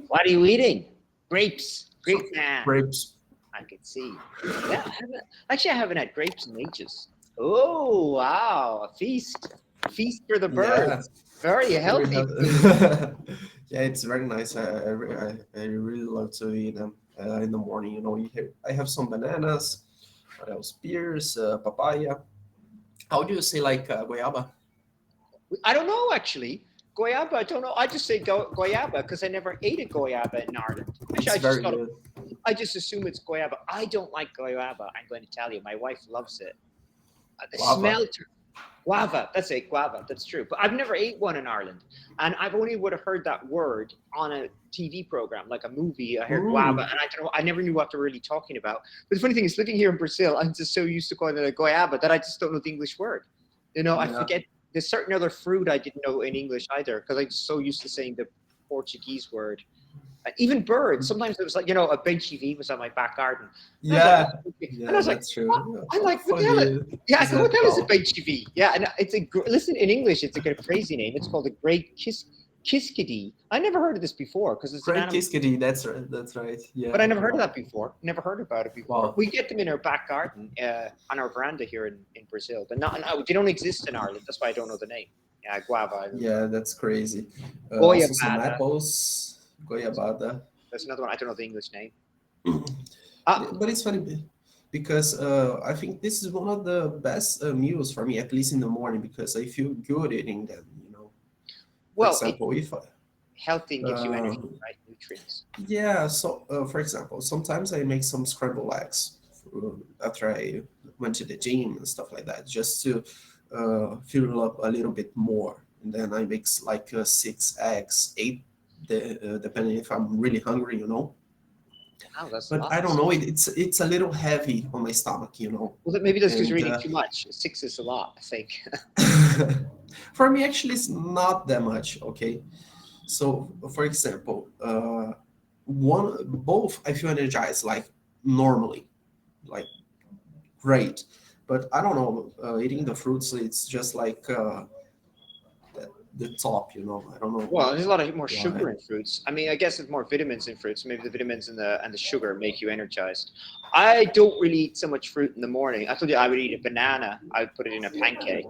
What are you eating? Grapes. So Grape man. grapes. I can see. Yeah, I haven't had grapes in ages. Oh wow, a feast. Feast for the Yeah, birds. Very we healthy have. food. Yeah, it's very nice. I really love to eat them in the morning. I have some bananas. What else? Pears, papaya. How do you say like guayaba? I don't know actually. Goyaba, I don't know. I just say goyaba because I never ate a goyaba in Ireland. Actually, It's very good. I just assume it's goyaba. I don't like goyaba. I'm going to tell you, my wife loves it. The Guava. smell, guava. That's it, guava. That's true. But I've never ate one in Ireland, and I've only would have heard that word on a TV program, like a movie. I heard guava, Mm, and I don't know. I never knew what they're really talking about. But the funny thing is, living here in Brazil, I'm just so used to calling it a goiaba that I just don't know the English word. I yeah. forget. There's certain other fruit I didn't know in English either because I'm so used to saying the Portuguese word. Even birds. Sometimes it was like, a benchy was on my back garden. And I was like, Yeah. and I Yeah, was like, that's what? true. I'm How like, what the hell? funny Yeah, I is go, what that the hell is a called? benchy? Yeah, and listen, in English, it's a good crazy name. It's called a great kiskadee. I never heard of this before because it's an Great animal, Kiskadi, that's right. That's right. but Yeah. I never heard of Wow. that before. Never heard about it before. Wow. We get them in our back garden, on our veranda here in Brazil, but not, no, they don't exist in Ireland. That's why I don't know the name. Yeah, guava, I don't know. Yeah, that's crazy. Also some Goiabada. apples, goiabada. That's another one. I don't know the English name. Yeah, Ah, but it's funny because I think this is one of the best meals for me, at least in the morning, because I feel good eating them. For well, it example, if healthy and gives you energy, um, right? Nutrients. yeah, so for example, sometimes I make some scrambled eggs after I went to the gym and stuff like that, just to fill up a little bit more. And then I mix like 6 eggs, eight, depending if I'm really hungry. Wow, that's But I don't lots. know, it's a little heavy on my stomach. Well, maybe that's because you're And eating too much. Six is a lot, I think. for me, actually, it's not that much. Okay, so for example, both I feel energized like normally, like great. But I don't know, eating the fruits, it's just like the top. I don't know Well, there's a lot of more why. sugar in fruits. I mean, I guess there's more vitamins in fruits. Maybe the vitamins and the sugar make you energized. I don't really eat so much fruit in the morning. I told you I would eat a banana. I would put it in a pancake.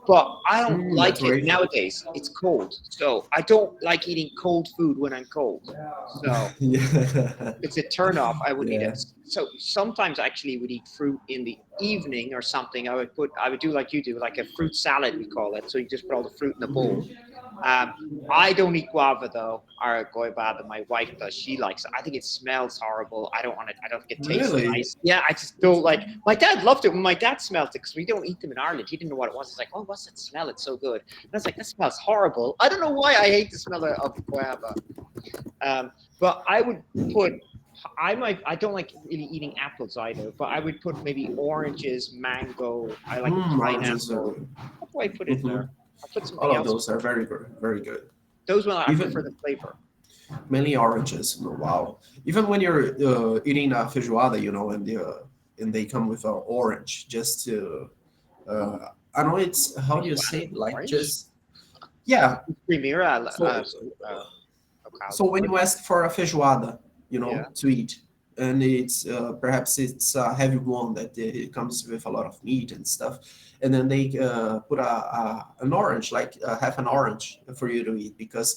But I don't That's like it great. nowadays. It's cold, so I don't like eating cold food when I'm cold. So Yeah. it's a turn off. I wouldn't eat Yeah. it. So sometimes I actually would eat fruit in the evening or something. I would do like you do, like a fruit salad we call it. So you just put all the fruit in a bowl. Mhm. Um, I don't eat guava though, or goiaba. My wife does. She likes it. I think it smells horrible. I don't want it. I don't think it tastes Really? nice. Yeah, I just don't like. My dad loved it when my dad smelled it because we don't eat them in Ireland. He didn't know what it was. He's like, "Oh, what's that smell? It's so good." And I was like, "That smells horrible." I don't know why I hate the smell of guava. But I would put. I don't like really eating apples either, but I would put maybe oranges, mango. I like Oranges are pineapple. good. What do I put in Hmm. there? I put All something of else. those are very good, very good. Those one I prefer the Even flavor. mainly oranges. Wow. Even when you're eating a feijoada, and they come with an orange, just to I know it's how do you Feijoada say with it? Like orange. just yeah. Primera, So a cow. so when you ask for a feijoada, Yeah. to eat, and it's perhaps it's a heavy one that it comes with a lot of meat and stuff, and then they put an orange, like half an orange for you to eat because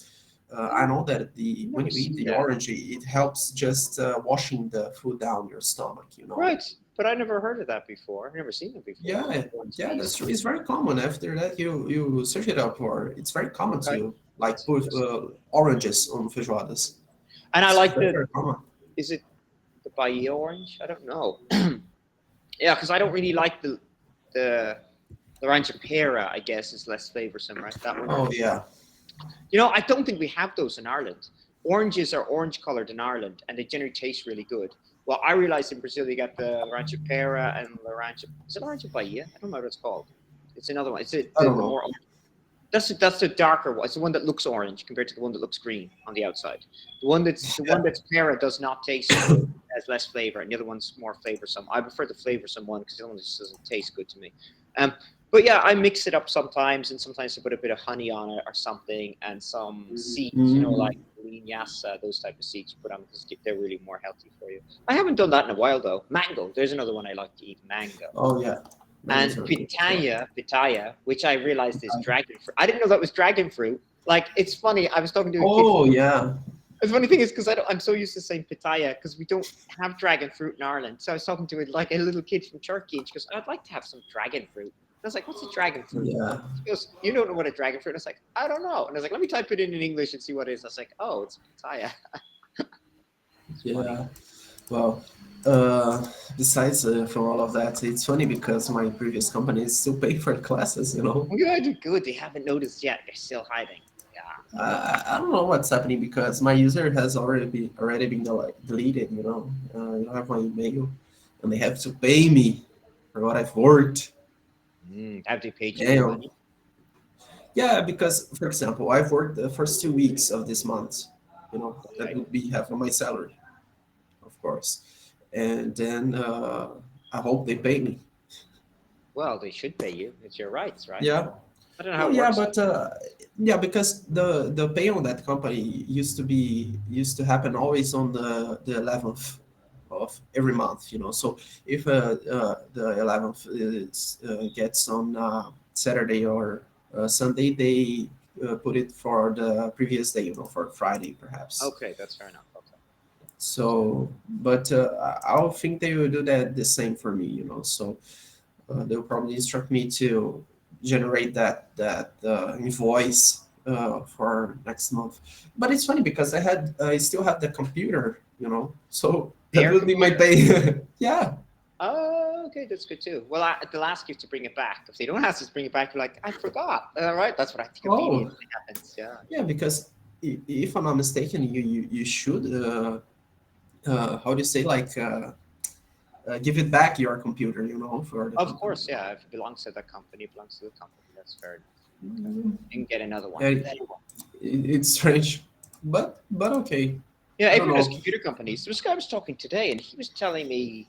I know that I've when never you eat seen the that. orange, it helps just washing the food down your stomach. Right, but I never heard of that before. I've never seen it before. Yeah, Orange yeah, that's piece. true. It's very common. After that, you search it up, or it's very common Okay, to like that's put interesting. oranges on feijoadas. And I It's like very the. very common. Is it the Bahia orange? I don't know. Yeah, because I don't really like the Larancha pera. I guess is less flavorsome, right? That one. Oh yeah. I don't think we have those in Ireland. Oranges are orange colored in Ireland, and they generally taste really good. Well, I realized in Brazil you got the Larancha pera and Larancha. Is it Larancha Bahia? I don't know what it's called. It's another one. It's I don't the know. more. That's the darker one. It's the one that looks orange compared to the one that looks green on the outside. The one that's pera does not taste so good. It has less flavor, and the other one's more flavorsome. I prefer the flavorsome one because the other one just doesn't taste good to me. Um, but yeah, I mix it up sometimes, and sometimes I put a bit of honey on it or something, and some seeds, like Mm, vinyasa, those type of seeds you put on because they're really more healthy for you. I haven't done that in a while though. Mango, there's another one I like to eat. Mango. Oh yeah, mangoes And are good as well. pitaya, which I realized is dragon fruit. I didn't know that was dragon fruit. Like it's funny. I was talking to a kid from. Oh yeah, The funny thing is because I'm so used to saying pitaya because we don't have dragon fruit in Ireland. So I was talking to like a little kid from Turkey, and she goes, "I'd like to have some dragon fruit." And I was like, "What's a dragon fruit?" yeah, She goes, "You don't know what a dragon fruit?" And I was like, "I don't know." And I was like, "Let me type it in English and see what it is." I was like, "Oh, it's pitaya." It's funny. yeah. Well, uh, besides from all of that, it's funny because my previous company still pay for classes. Good, good. They haven't noticed yet. They're still hiding. Yeah. I don't know what's happening because my user has already been deleted. I don't have my email, and they have to pay me for what I've worked. Have they paid you any Damn. money? Yeah, because for example, I've worked the first 2 weeks of this month. That Right. would be half of my salary, of course, and then I hope they pay me. Well, they should pay you. It's your rights, right? Yeah. I don't know how Well, it yeah, works. but yeah, because the pay on that company used to happen always on the 11th of every month. So if the 11th gets on Saturday or Sunday, they put it for the previous day. For Friday perhaps. Okay, that's fair enough. Okay. So, but I don't think they will do that the same for me. So they'll probably instruct me to generate that invoice for next month. But it's funny because I still have the computer, so that Their would be my computer. pay. Yeah. Oh, okay, that's good too. Well, they'll ask you to bring it back. If they don't ask you to bring it back, you're like, I forgot. All right, that's what I think Oh, immediately happens. Yeah. yeah. Because if I'm not mistaken, you should how do you say, like give it back your computer, for the Of company. course, yeah. If it belongs to the company, it belongs to the company. That's fair enough. Okay. Mm, You can get another one. yeah, it's strange, but okay. Yeah, I don't everyone has know. computer companies. This guy was talking today, and he was telling me,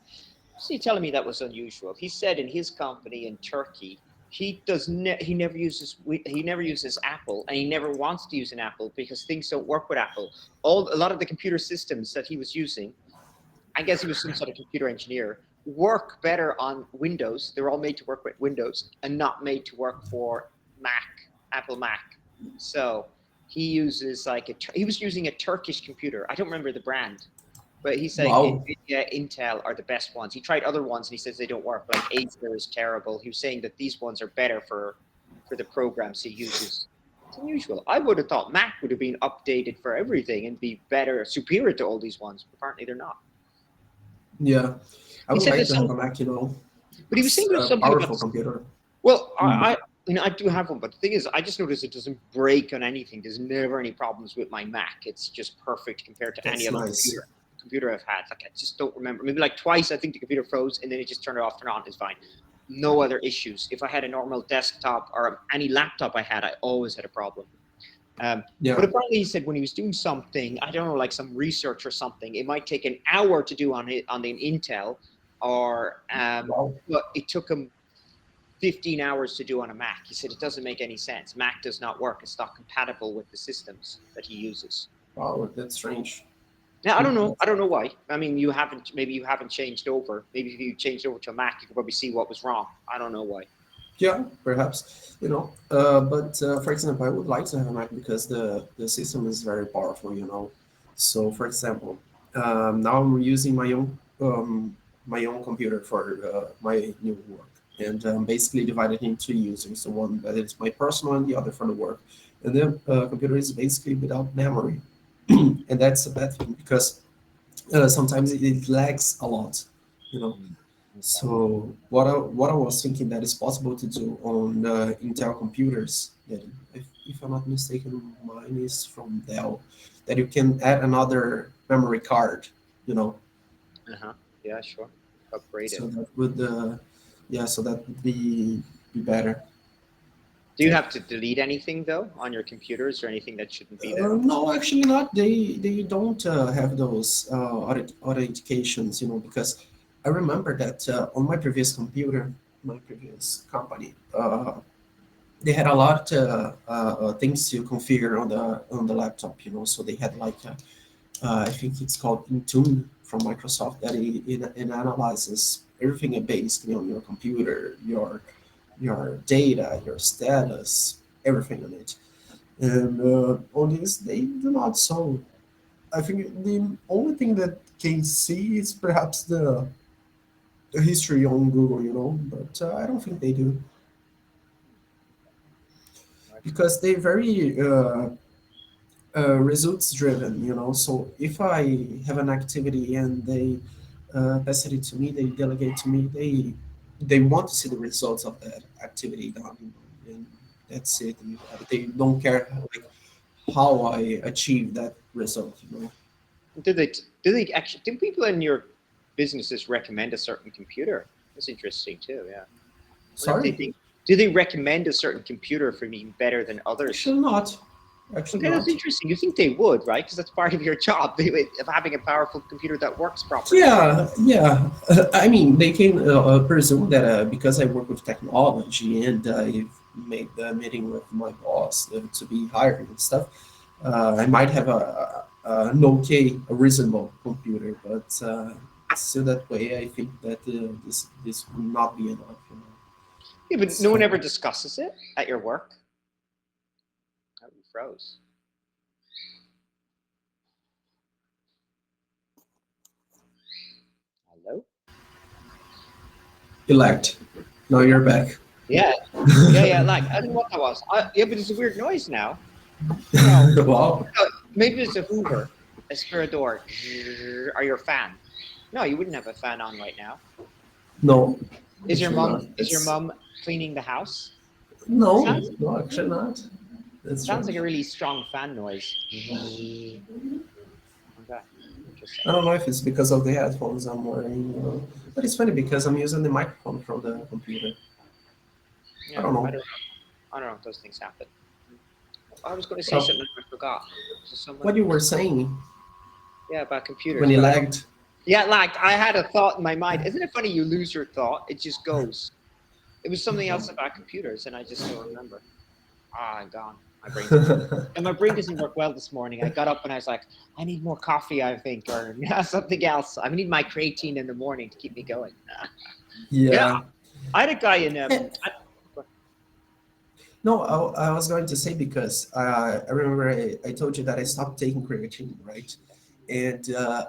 was he telling me that was unusual? He said in his company in Turkey, he never uses he never uses Apple, and he never wants to use an Apple because things don't work with Apple. A lot of the computer systems that he was using, I guess he was some sort of computer engineer, work better on Windows. They're all made to work with Windows and not made to work for Mac, Apple Mac. So he uses he was using a Turkish computer. I don't remember the brand, but he's saying Wow. Nvidia, Intel are the best ones. He tried other ones and he says they don't work. Like Acer is terrible. He was saying that these ones are better for the programs he uses. It's unusual. I would have thought Mac would have been updated for everything and be better, superior to all these ones. But apparently they're not. Yeah, I He would said like there's to have some, a Mac, but he was saying there's a something about. powerful computer. Well, Mm, I do have one, but the thing is, I just noticed it doesn't break on anything. There's never any problems with my Mac. It's just perfect compared to any that's other nice. computer I've had. Like I just don't remember. Maybe like twice, I think the computer froze, and then it just turned it off, turned on. It's fine. No other issues. If I had a normal desktop or any laptop I had, I always had a problem. Um, but Yeah. apparently, he said when he was doing something, I don't know, like some research or something, it might take an hour to do on it on the Intel, or Wow. but it took him 15 hours to do on a Mac. He said it doesn't make any sense. Mac does not work. It's not compatible with the systems that he uses. Wow, that's strange. Now I don't know. That's- I don't know why. I mean, you haven't. Maybe you haven't changed over. Maybe if you changed over to a Mac, you could probably see what was wrong. I don't know why. yeah, perhaps. But for example, I would like to have a Mac because the system is very powerful. So, for example, now I'm using my own computer for my new work, and basically divided into users. So one that is my personal and the other for the work. And the computer is basically without memory, and that's a bad thing because sometimes it lags a lot. You know. Mm, okay. So what I was thinking that is possible to do on Intel computers, that if I'm not mistaken, mine is from Dell, that you can add another memory card. You know, Uh huh. Yeah, sure. Upgrade it. so that would so that would be better. Do you have to delete anything though on your computers or anything that shouldn't be there? No, actually not. They don't have those authentications, because I remember that on my previous computer, my previous company. they had a lot things to configure on the laptop, so they had like I think it's called Intune from Microsoft that it analyzes everything basically on your computer, your data, your status, everything on it. And on this, they do not. So I think the only thing that can see is perhaps the history on Google, but I don't think they do Right. because they're very results driven, So if I have an activity and they pass it to me, they delegate to me, they want to see the results of that activity done, and that's it. They don't care like how I achieve that result. Do people in your businesses recommend a certain computer? That's interesting too. Yeah. What if they Sorry, think? Do they recommend a certain computer for being better than others? actually not. Actually Okay, that's not. interesting. You think they would, right? Because that's part of your job of having a powerful computer that works properly. Yeah, yeah. I mean, they can presume that because I work with technology and I've made the meeting with my boss to be hired and stuff, I might have an okay, a reasonable computer, but still that way, I think that this will not be enough. Yeah, but no one So, ever discusses it at your work. Oh, you froze. Hello. elect. Now Yeah. you're back. Yeah. Yeah. Yeah. Like I don't know what that was. Yeah, but it's a weird noise now. No. Wow. Maybe it's a Hoover, a spare door, or your fan. No, you wouldn't have a fan on right now. No, Is your actually mom? not. Is your It's mom cleaning the house? no, Sounds no, actually not. That's sounds like a strange. really strong fan noise. Okay, interesting. I don't know if it's because of the headphones I'm wearing, but it's funny because I'm using the microphone from the computer. I Yeah, don't I know. don't know. I don't know if those things happen. I was going to say Uh, something I forgot. So someone, what you were saying yeah, about when computers, you but I don't. lagged? Yeah, like I had a thought in my mind. Isn't it funny? You lose your thought; it just goes. It was something else about computers, and I just don't remember. Ah, gone. My brain's gone. And my brain doesn't work well this morning. I got up and I was like, I need more coffee, I think, or something else. I need my creatine in the morning to keep me going. Yeah, Yeah. I had a guy in. Eh, No, I was going to say because I remember I told you that I stopped taking creatine, right? And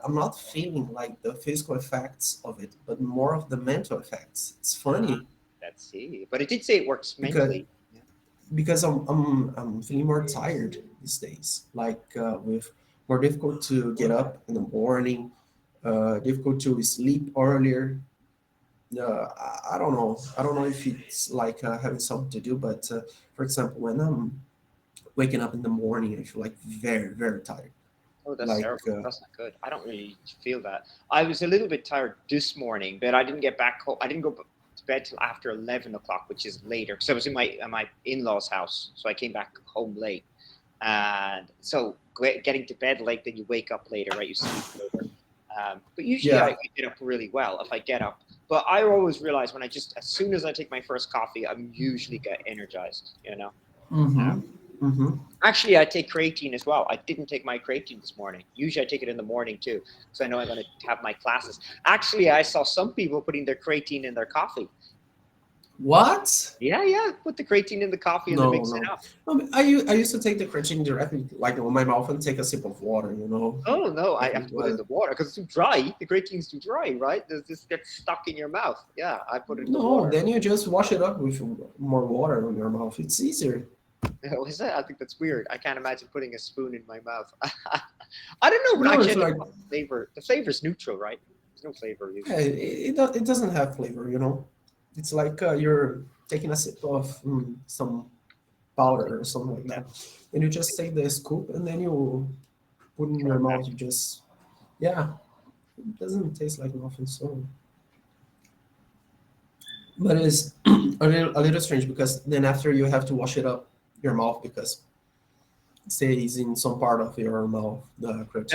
I'm not feeling like the physical effects of it, but more of the mental effects. It's Ah, funny let's see. But it did say it works because mentally. Yeah. I'm feeling more tired these days, like with more difficult to get up in the morning, difficult to sleep earlier. I don't know. I don't know if it's like having something to do, but for example, when I'm waking up in the morning, I feel like very, very tired. Oh, that's Like, terrible. That's not good. I don't really feel that. I was a little bit tired this morning, but I didn't get back home. I didn't go to bed till after 11 o'clock, which is later, because I was in my in-laws' house, so I came back home late. And so getting to bed late, then you wake up later, right? You sleep later. But usually I yeah. get up really well if I get up. But I always realize when as soon as I take my first coffee, I'm usually get energized. Uh, Mm-hmm. Mm-hmm. Actually, I take creatine as well. I didn't take my creatine this morning. Usually, I take it in the morning too, because I know I'm going to have my classes. Actually, I saw some people putting their creatine in their coffee. What? Yeah, yeah, put the creatine in the coffee and then No, mix it no. up. I used to take the creatine directly, like on my mouth, and take a sip of water. Oh no, I Like have it to put it in was. the water because it's too dry. The creatine's too dry, right? This gets stuck in your mouth. Yeah, I put it in the No, water. then you just wash it up with more water on your mouth. It's easier. Is that? I think that's weird. I can't imagine putting a spoon in my mouth. I don't know, but No, actually, it's I don't like know what the flavor. The flavor's neutral, right? There's no flavor yeah, usually. it doesn't have flavor. It's like you're taking a sip of some powder or something like Yeah. that. And you just take the scoop and then you put in your Cormac. mouth. You just, yeah, it doesn't taste like nothing. So, but it's a little strange because then after you have to wash it up your mouth because it stays in some part of your mouth, the creatine.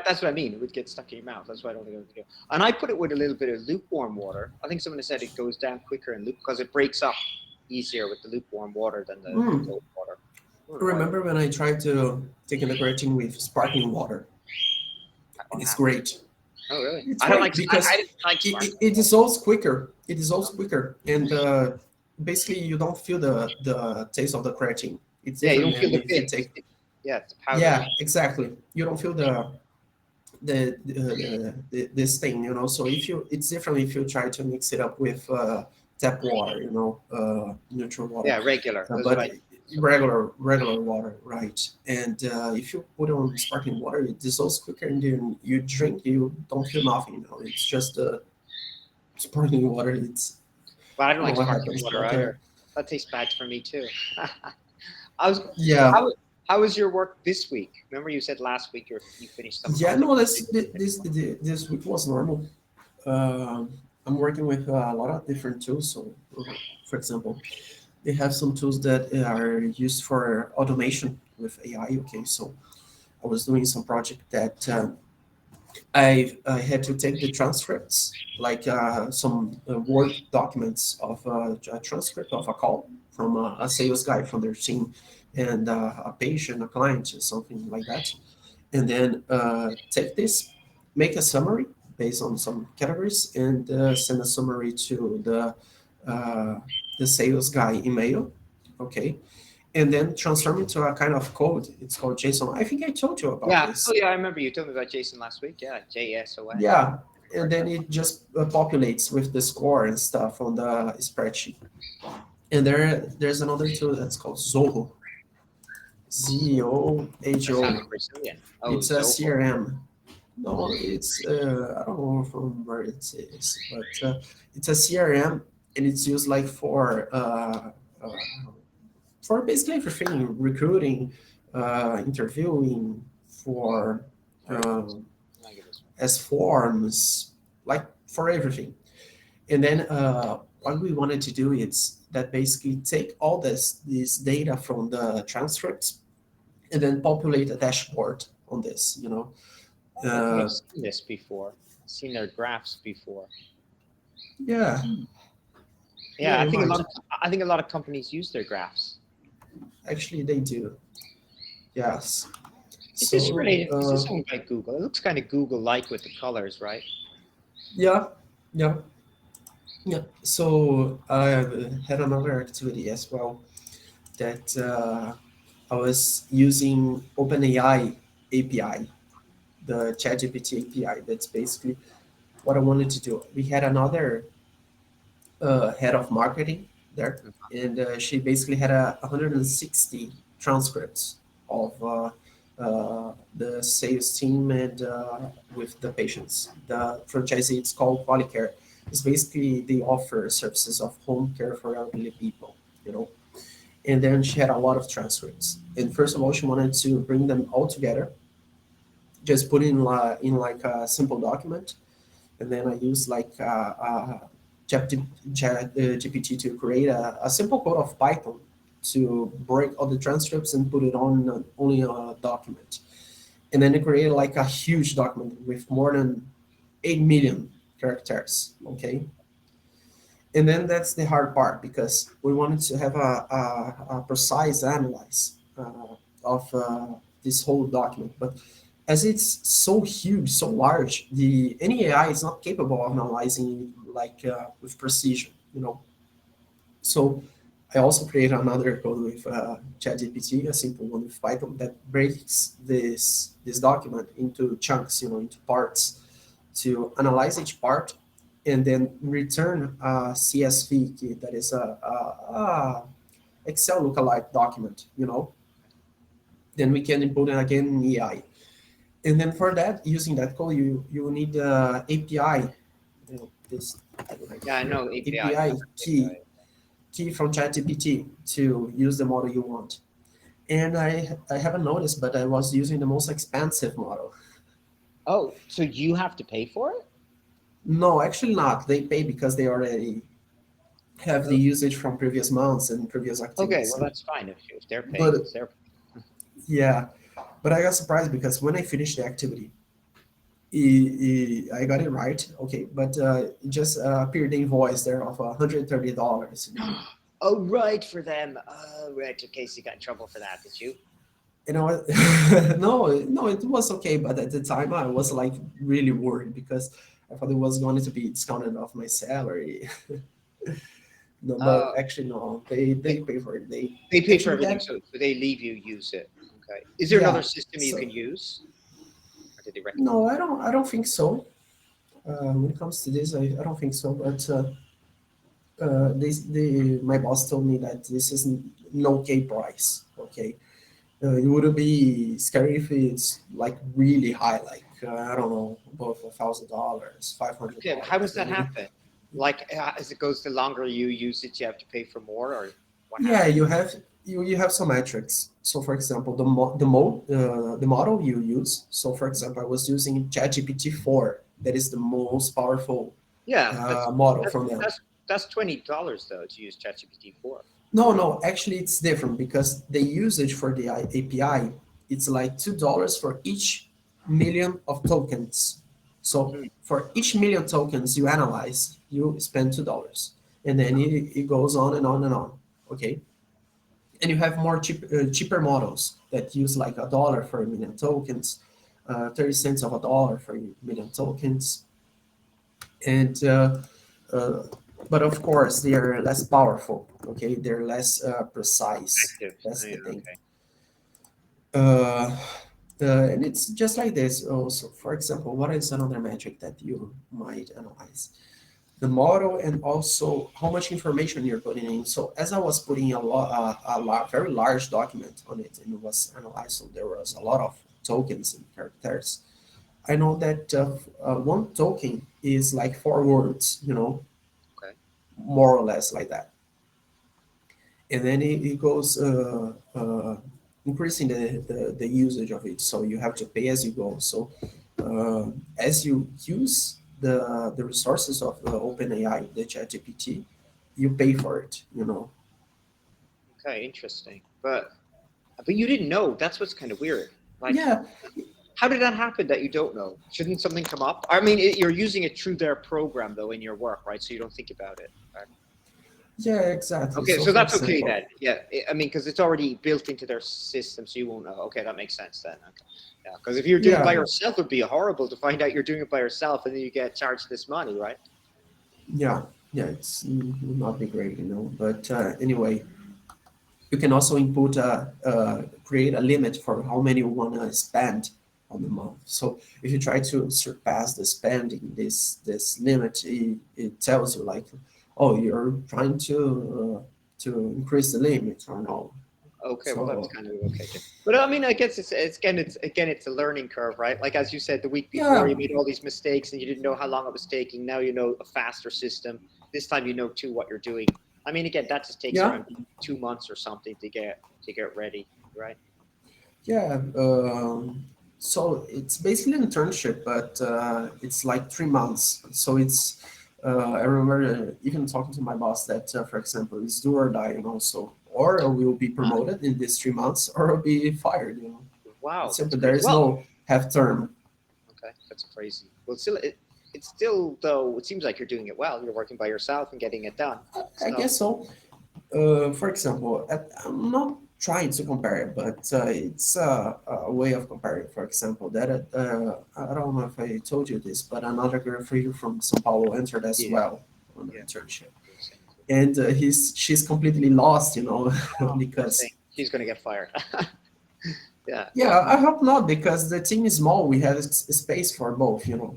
That's what I mean. It would get stuck in your mouth. That's why I don't think I would do. And I put it with a little bit of lukewarm water. I think someone said it goes down quicker in luke because it breaks up. easier with the lukewarm water than the Mm. cold water. I don't know why. Remember when I tried to take in the creatine with sparkling water? What It's happened? great. Oh, really? It's I don't great like. I because didn't like sparkling it water. dissolves quicker. It dissolves quicker, and basically you don't feel the taste of the creatine. It's Yeah, you different don't feel than the if you bits. take. Yeah, it's powdery. Yeah, exactly. You don't feel this thing, you know. So if you, it's different if you try to mix it up with tap water, you know, neutral water, Yeah, regular. Those are but like. regular water, right? And if you put on sparkling water, it dissolves quicker, and then you drink, you don't feel nothing, you know. It's just sparkling water. It's, But I I don't don't know like what sparkling happens, water but either. That tastes bad for me too. I was. yeah, How how was your work this week? Remember you said last week you finished some yeah. project. No, this week was normal. Um, I'm working with a lot of different tools. So, for example, they have some tools that are used for automation with AI. Okay, so I was doing some project that I had to take the transcripts, like some Word documents of a transcript of a call from a sales guy from their team, and a patient, a client, or something like that, and then take this, make a summary based on some categories, and send a summary to uh, the sales guy email. Okay, and then transform it to a kind of code. It's called JSON. I think I told you about Yeah. Oh this. yeah, I remember you told me about Jason last week. Yeah, JSON. Yeah. Yeah, and then it just populates with the score and stuff on the spreadsheet. And there's another tool that's called Zoho, That sounds Zoho. Brazilian. Oh, It's a Zoho. CRM. No, it's I don't know from where it is, but it's a CRM, and it's used like for basically everything, recruiting, interviewing, for All right. um, I'll give this one. as forms, like for everything. And then what we wanted to do is that basically take all this data from the transcripts and then populate a dashboard on this, you know. I think I've Uh, seen this before. I've seen their graphs before. yeah, yeah, Yeah, you might. I think a lot of companies use their graphs. Actually, they do. Yes. Is this So, related? Is this owned by Google? It looks kind of Google-like with the colors, right? yeah, yeah, yeah. So I had another activity as well that I was using OpenAI API, the ChatGPT API. That's basically what I wanted to do. We had another head of marketing there, and she basically had 160 transcripts of the sales team and with the patients. The franchisee, it's called Polycare. It's basically they offer services of home care for elderly people, you know. And then she had a lot of transcripts. And first of all, she wanted to bring them all together, just put in like a simple document, and then I use like GPT to create a simple code of Python to break all the transcripts and put it on only a document. And then it created like a huge document with more than 8 million characters. Okay. And then that's the hard part because we wanted to have a precise analyze of this whole document. But as it's so huge, so large, the any AI is not capable of analyzing like with precision, you know. So I also created another code with ChatGPT, a simple one with Python that breaks this document into chunks, you know, into parts to analyze each part and then return a CSV key that is a Excel lookalike document, you know. Then we can input it again in AI. And then for that, using that code, you need the API, you know, this right Yeah, I here, know API. API API. key from ChatGPT to use the model you want. And I haven't noticed, but I was using the most expensive model. Oh, so you have to pay for it? No, actually not. They pay because they already have the usage from previous months and previous Okay, activities. well that's fine if they're paying. It's But their. yeah, but I got surprised because when I finished the activity, I got it right. Okay, but just appeared the invoice there of $130. You know. Oh, right, for them. Oh, right. Okay, so you got in trouble for that, did you? You know, no, it was okay, but at the time I was like really worried because I thought it was going to be discounted off my salary. No, but Uh, actually no, they they, pay for it. They they pay for actually everything, that, so they leave you use it. Okay. Is there another yeah. system you So can use, or did they recommend? no, I don't think so. When it comes to this, I don't think so. But my boss told me that this is an okay price. Okay, it would be scary if it's like really high, like I don't know, above $1,000, five hundred Okay, how does dollars. that happen? Like, as it goes, the longer you use it, you have to pay for more, or what Yeah, happens? you have some metrics. So, for example, the model you use. So, for example, I was using ChatGPT 4. That is the most powerful Yeah, model that's from them. that's that's $20 though to use ChatGPT 4. No, no, actually, it's different because the usage for the API, it's like $2 for each million of tokens. So Hmm. for each million tokens you analyze, you spend $2, and then it goes on and on and on. Okay, and you have more cheaper models that use like $1 for a million tokens, 30 cents of a dollar for a million tokens, and uh, but of course they are less powerful. Okay, they're less precise. Active. That's Yeah, the thing. okay. uh, and it's just like this also. For example, what is another metric that you might analyze? The model, and also how much information you're putting in. So as I was putting very large document on it, and it was analyzed, so there was a lot of tokens and characters. I know that one token is like 4 words, Okay. more or less like that. And then it goes increasing the usage of it. So you have to pay as you go. So as you use the resources of the OpenAI, the ChatGPT, you pay for it. Okay, interesting. But you didn't know. That's what's kind of weird. Like, Yeah, how did that happen that you don't know? Shouldn't something come up? I mean, you're using it through their program though in your work, right? So you don't think about it. Right? yeah, exactly. Okay, So so for that's okay then. example, Yeah, I mean, because it's already built into their system, so you won't know. Okay, that makes sense then. Okay. Yeah, because if you're doing it by yeah, yourself, it'd be horrible to find out you're doing it by yourself and then you get charged this money, right? yeah, yeah, would not be great. But anyway, you can also create a limit for how many you want to spend on the month. So if you try to surpass the spending, this limit, it tells you like, oh, you're trying to increase the limit or no. Okay, well that's So kind of okay. But I mean, I guess it's a learning curve, right? Like as you said, the week before you yeah, made all these mistakes and you didn't know how long it was taking. Now you know a faster system. This time you know too what you're doing. I mean, again, that just takes yeah, around 2 months or something to get ready, right? yeah. So it's basically an internship, but it's like 3 months. So it's I remember even talking to my boss that, for example, it's do or die, so or I will be Ah, promoted in these 3 months, or I'll be fired. wow, It's that's simple. There crazy. is Well, no half term. okay, that's crazy. Well, it's still though. It seems like you're doing it well. You're working by yourself and getting it done. I So guess so. For example, I'm not trying to compare it, but it's a way of comparing. For example, that I don't know if I told you this, but another girl for you from São Paulo entered as yeah, well on the yeah. internship, You're saying too. and she's completely lost, Oh, poor thing. because She's gonna get fired. Yeah. yeah, I hope not, because the team is small. We have space for both. Well,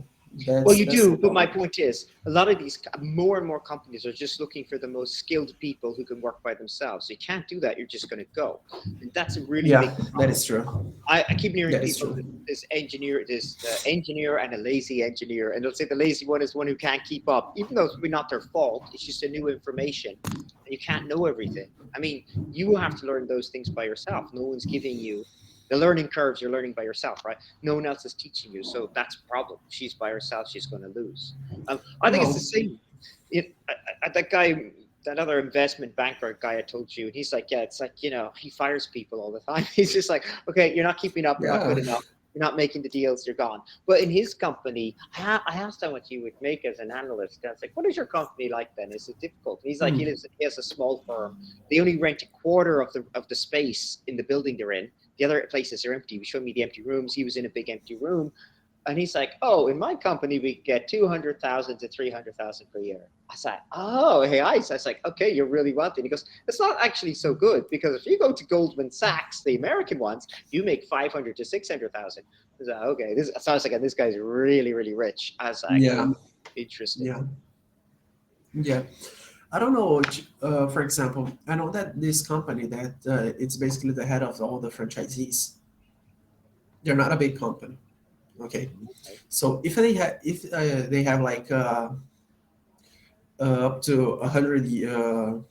That's you that's the do, but my problem. point is, a lot of these, more and more companies are just looking for the most skilled people who can work by themselves. So you can't do that. You're just going to go, and that's a really Yeah, big that problem. is true. I keep hearing That is people, true. this engineer and a lazy engineer, and they'll say the lazy one is one who can't keep up, even though it's really not their fault. It's just a new information, and you can't know everything. I mean, you have to learn those things by yourself. No one's giving you the learning curves. You're learning by yourself, right? No one else is teaching you, so that's a problem. If she's by herself, she's going to lose. I think it's the No, same. That guy, that other investment banker guy I told you, and he's like, yeah, it's like he fires people all the time. He's just like, okay, you're not keeping up, you're not good yeah. enough. You're not making the deals, you're gone. But in his company, I asked him what you would make as an analyst. I was like, what is your company like then? Is it difficult? And he's like, Mm. he has a small firm. They only rent a quarter of the space in the building they're in. The other places are empty. He showed me the empty rooms. He was in a big empty room. And he's like, oh, in my company, we get 200,000 to 300,000 per year. I was like, oh, hey, ice. I was like, okay, you're really wealthy. And he goes, it's not actually so good because if you go to Goldman Sachs, the American ones, you make 500 to 600,000. I was like, okay, this sounds like this guy's really, really rich. I was like, Yeah, interesting. yeah, yeah. I don't know. For example, I know that this company that it's basically the head of all the franchisees. They're not a big company. Okay, Okay. so if they have like up to 100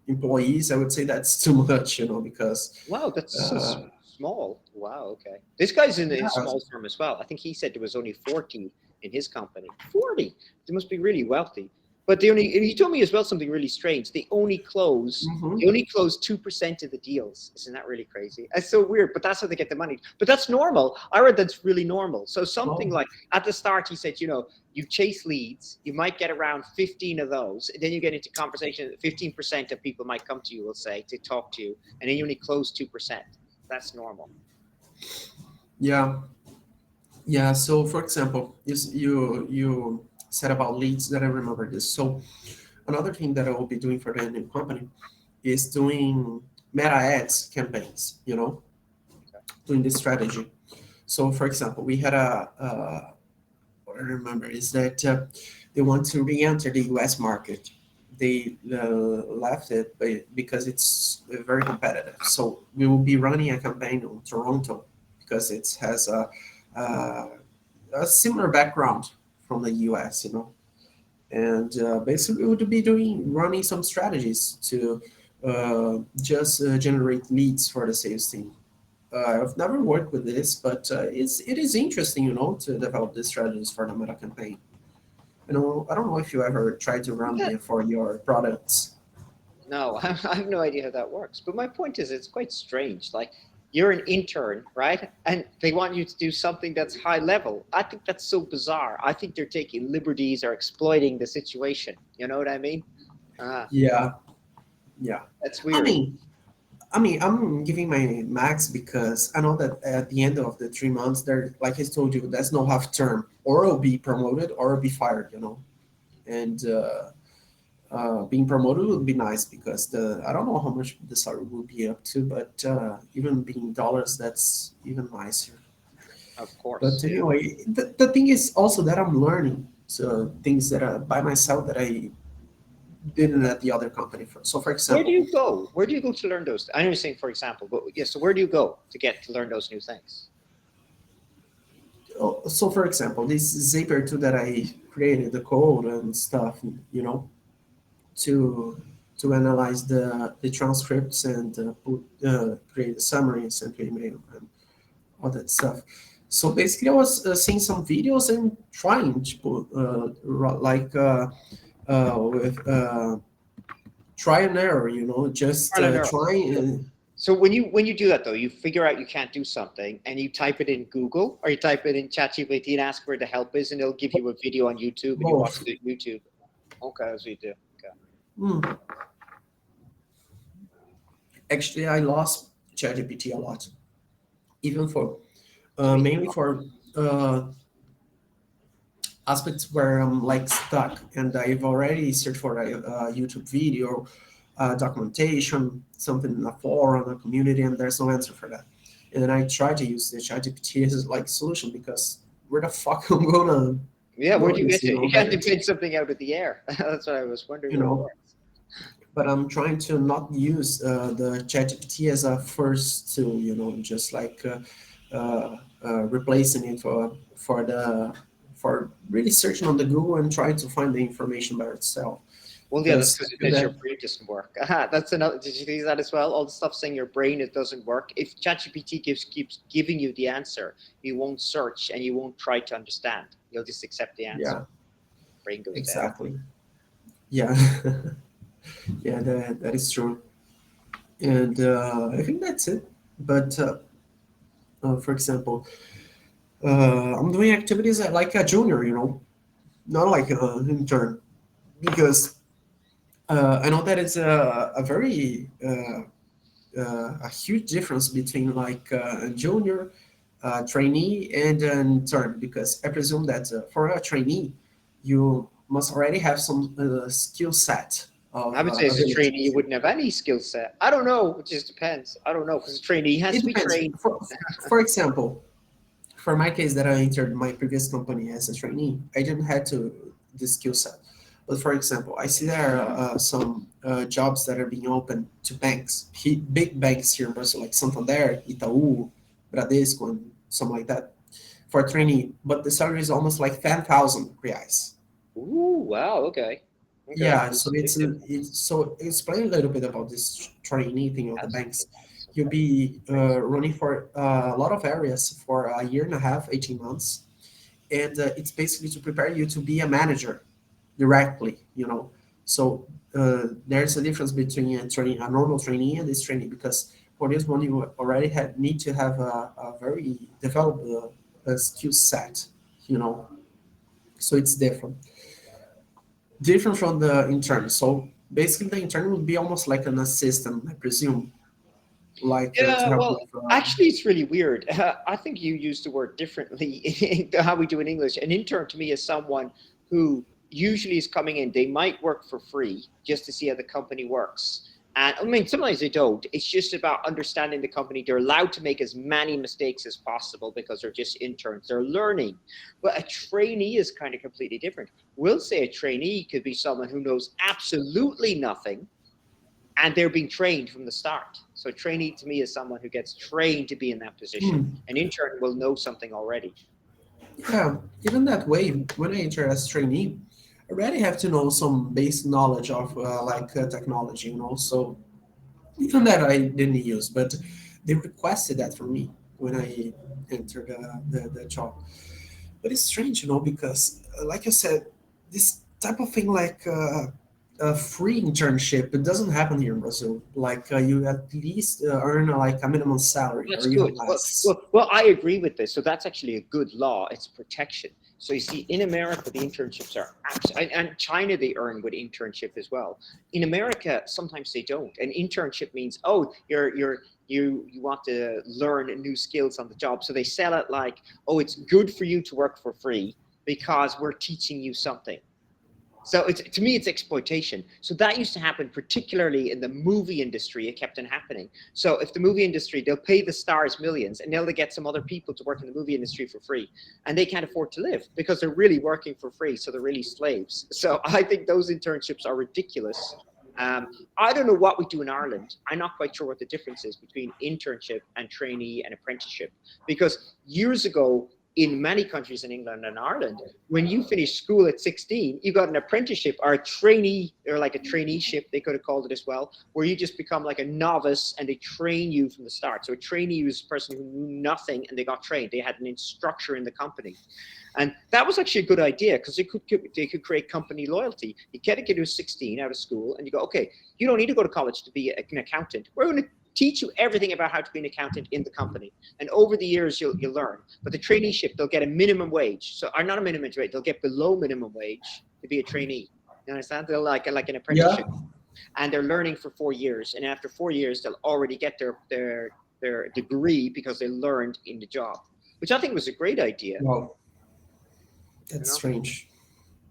employees, I would say that's too much, because Wow, that's so uh, small. Wow, okay. This guy's in a yeah. small firm as well. I think he said there was only 40 in his company. 40. They must be really wealthy. But he told me as well something really strange. They Hmm. only close 2% of the deals. Isn't that really crazy? That's so weird, but that's how they get the money. But that's normal. I read that's really normal. So something Oh, like at the start, he said, you chase leads, you might get around 15 of those. And then you get into conversation. 15% of people might come to you, will say, to talk to you, and then you only close 2%. That's normal. yeah, yeah. So, for example, you said about leads that I remember this. So, another thing that I will be doing for the new company is doing meta ads campaigns. Doing this strategy. So, for example, we had what I remember is that they want to re-enter the U.S. market. They left it because it's very competitive. So we will be running a campaign on Toronto because it has a, a similar background from the U.S. And basically we would be running some strategies to just generate leads for the sales team. I've never worked with this, but it is interesting, to develop these strategies for the meta campaign. I don't know if you ever tried to run Yeah. it for your products. No, I have no idea how that works. But my point is, it's quite strange. Like, you're an intern, right? And they want you to do something that's high level. I think that's so bizarre. I think they're taking liberties or exploiting the situation. You know what I mean? Yeah, yeah. That's I weird. mean, I'm giving my max because I know that at the end of the 3 months, there, like I told you, there's no half term. Or I'll be promoted, or I'll be fired. And being promoted would be nice because I don't know how much the salary will be up to, but even being dollars, that's even nicer. Of course, But yeah. anyway, the thing is also that I'm learning so things that are by myself that I didn't at the other company. So for Where do example, you go? Where do you go to learn those? I know you're saying, for example, but yeah. So where do you go to learn those new things? this Zapier tool that I created the code and stuff, you know, to analyze the transcripts and create the summaries and email and all that stuff. So basically, I was seeing some videos and trying to put with try and error, just Trial and error. trying. So when you do that though, you figure out you can't do something and you type it in Google or you type it in ChatGPT and ask where the help is and it'll give you a video on YouTube and you watch Both. the YouTube. Okay, that's what you do. Okay. Hmm. Actually, I lost ChatGPT a lot, even for What do you mean? mainly for aspects where I'm like stuck, and I've already searched for a, YouTube video, documentation, something in a forum, a community, and there's no answer for that. And then I try to use the ChatGPT as like solution because where the fuck I'm gonna Yeah, where know do you this, get it? You can't But invent something out of the air. That's what I was wondering you where it know, was. but I'm trying to not use the ChatGPT as a first tool, just like replacing it for really searching on the Google and trying to find the information by itself. Well, yeah, that's Because I because feel your that, brain doesn't work. That's another. Did you see that as well? All the stuff saying your brain it doesn't work. If ChatGPT keeps giving you the answer, you won't search and you won't try to understand. You'll just accept the answer. yeah, Brain goes dead. exactly, yeah, yeah, that is true, and I think that's it. But for example, I'm doing activities like a junior, not like an intern, because I know that it's a very a huge difference between like a junior, trainee, and an intern. Because I presume that for a trainee, you must already have some skill set I of would say as a trainee, you abilities. wouldn't have any skill set. I don't know. It just depends. I don't know because a trainee has It to be depends. trained. For example, for my case that I entered my previous company as a trainee, I didn't have to the skill set. But for example, I see there are some jobs that are being opened to banks, big banks here in Brazil, like Santander, Itaú, Bradesco, and something like that, for a trainee. But the salary is almost like 10,000 reais. Ooh, wow. Okay. Okay. Yeah, so it's so explain a little bit about this trainee thing of the That's banks. You'll okay. be running for a lot of areas for a year and a half, 18 months, and it's basically to prepare you to be a manager directly. So there's a difference between a normal trainee and this trainee, because for this one you already need to have a very developed skill set, you know. So it's different from the intern. So basically, the intern would be almost like an assistant, I presume, like to Yeah, help well, with. actually, it's really weird. I think you use the word differently in how we do in English. An intern to me is someone who usually is coming in. They might work for free just to see how the company works. And I mean, sometimes they don't. It's just about understanding the company. They're allowed to make as many mistakes as possible because they're just interns. They're learning. But a trainee is kind of completely different. We'll say a trainee could be someone who knows absolutely nothing and they're being trained from the start. So a trainee to me is someone who gets trained to be in that position. Hmm, An intern will know something already. yeah, even that way, when I enter as trainee, I already have to know some basic knowledge of technology, So even that I didn't use, but they requested that from me when I entered the job. But it's strange, because, like you said, this type of thing, like a free internship, it doesn't happen here in Brazil. Like you at least earn like a minimum salary or That's even good. Well, less. well, well, I agree with this. So that's actually a good law. It's protection. So you see, in America, the internships are and China they earn with internship as well. In America, sometimes they don't. An internship means, oh, you want to learn new skills on the job. So they sell it like, oh, it's good for you to work for free because we're teaching you something. So it's to me, it's exploitation. So that used to happen particularly in the movie industry. It kept on happening. So if the movie industry, they'll pay the stars millions, and they'll get some other people to work in the movie industry for free, and they can't afford to live because they're really working for free. So they're really slaves. So I think those internships are ridiculous. Um, I don't know what we do in Ireland. I'm not quite sure what the difference is between internship and trainee and apprenticeship. Because years ago, in many countries in England and Ireland, when you finished school at 16, you got an apprenticeship or a trainee or like a traineeship, they could have called it as well, where you just become like a novice and they train you from the start. So a trainee was a person who knew nothing and they got trained. They had an instructor in the company. And that was actually a good idea because they could create company loyalty. You get a kid who's 16 out of school and you go, okay, you don't need to go to college to be an accountant. We're going to teach you everything about how to be an accountant in the company. And over the years, you'll learn. But the traineeship, they'll get a minimum wage. So, or not a minimum wage, they'll get below minimum wage to be a trainee. You understand? They're like an Yeah. apprenticeship. And they're learning for 4 years. And after 4 years, they'll already get their degree because they learned in the job, which I think was a great idea. Well, You that's know? strange.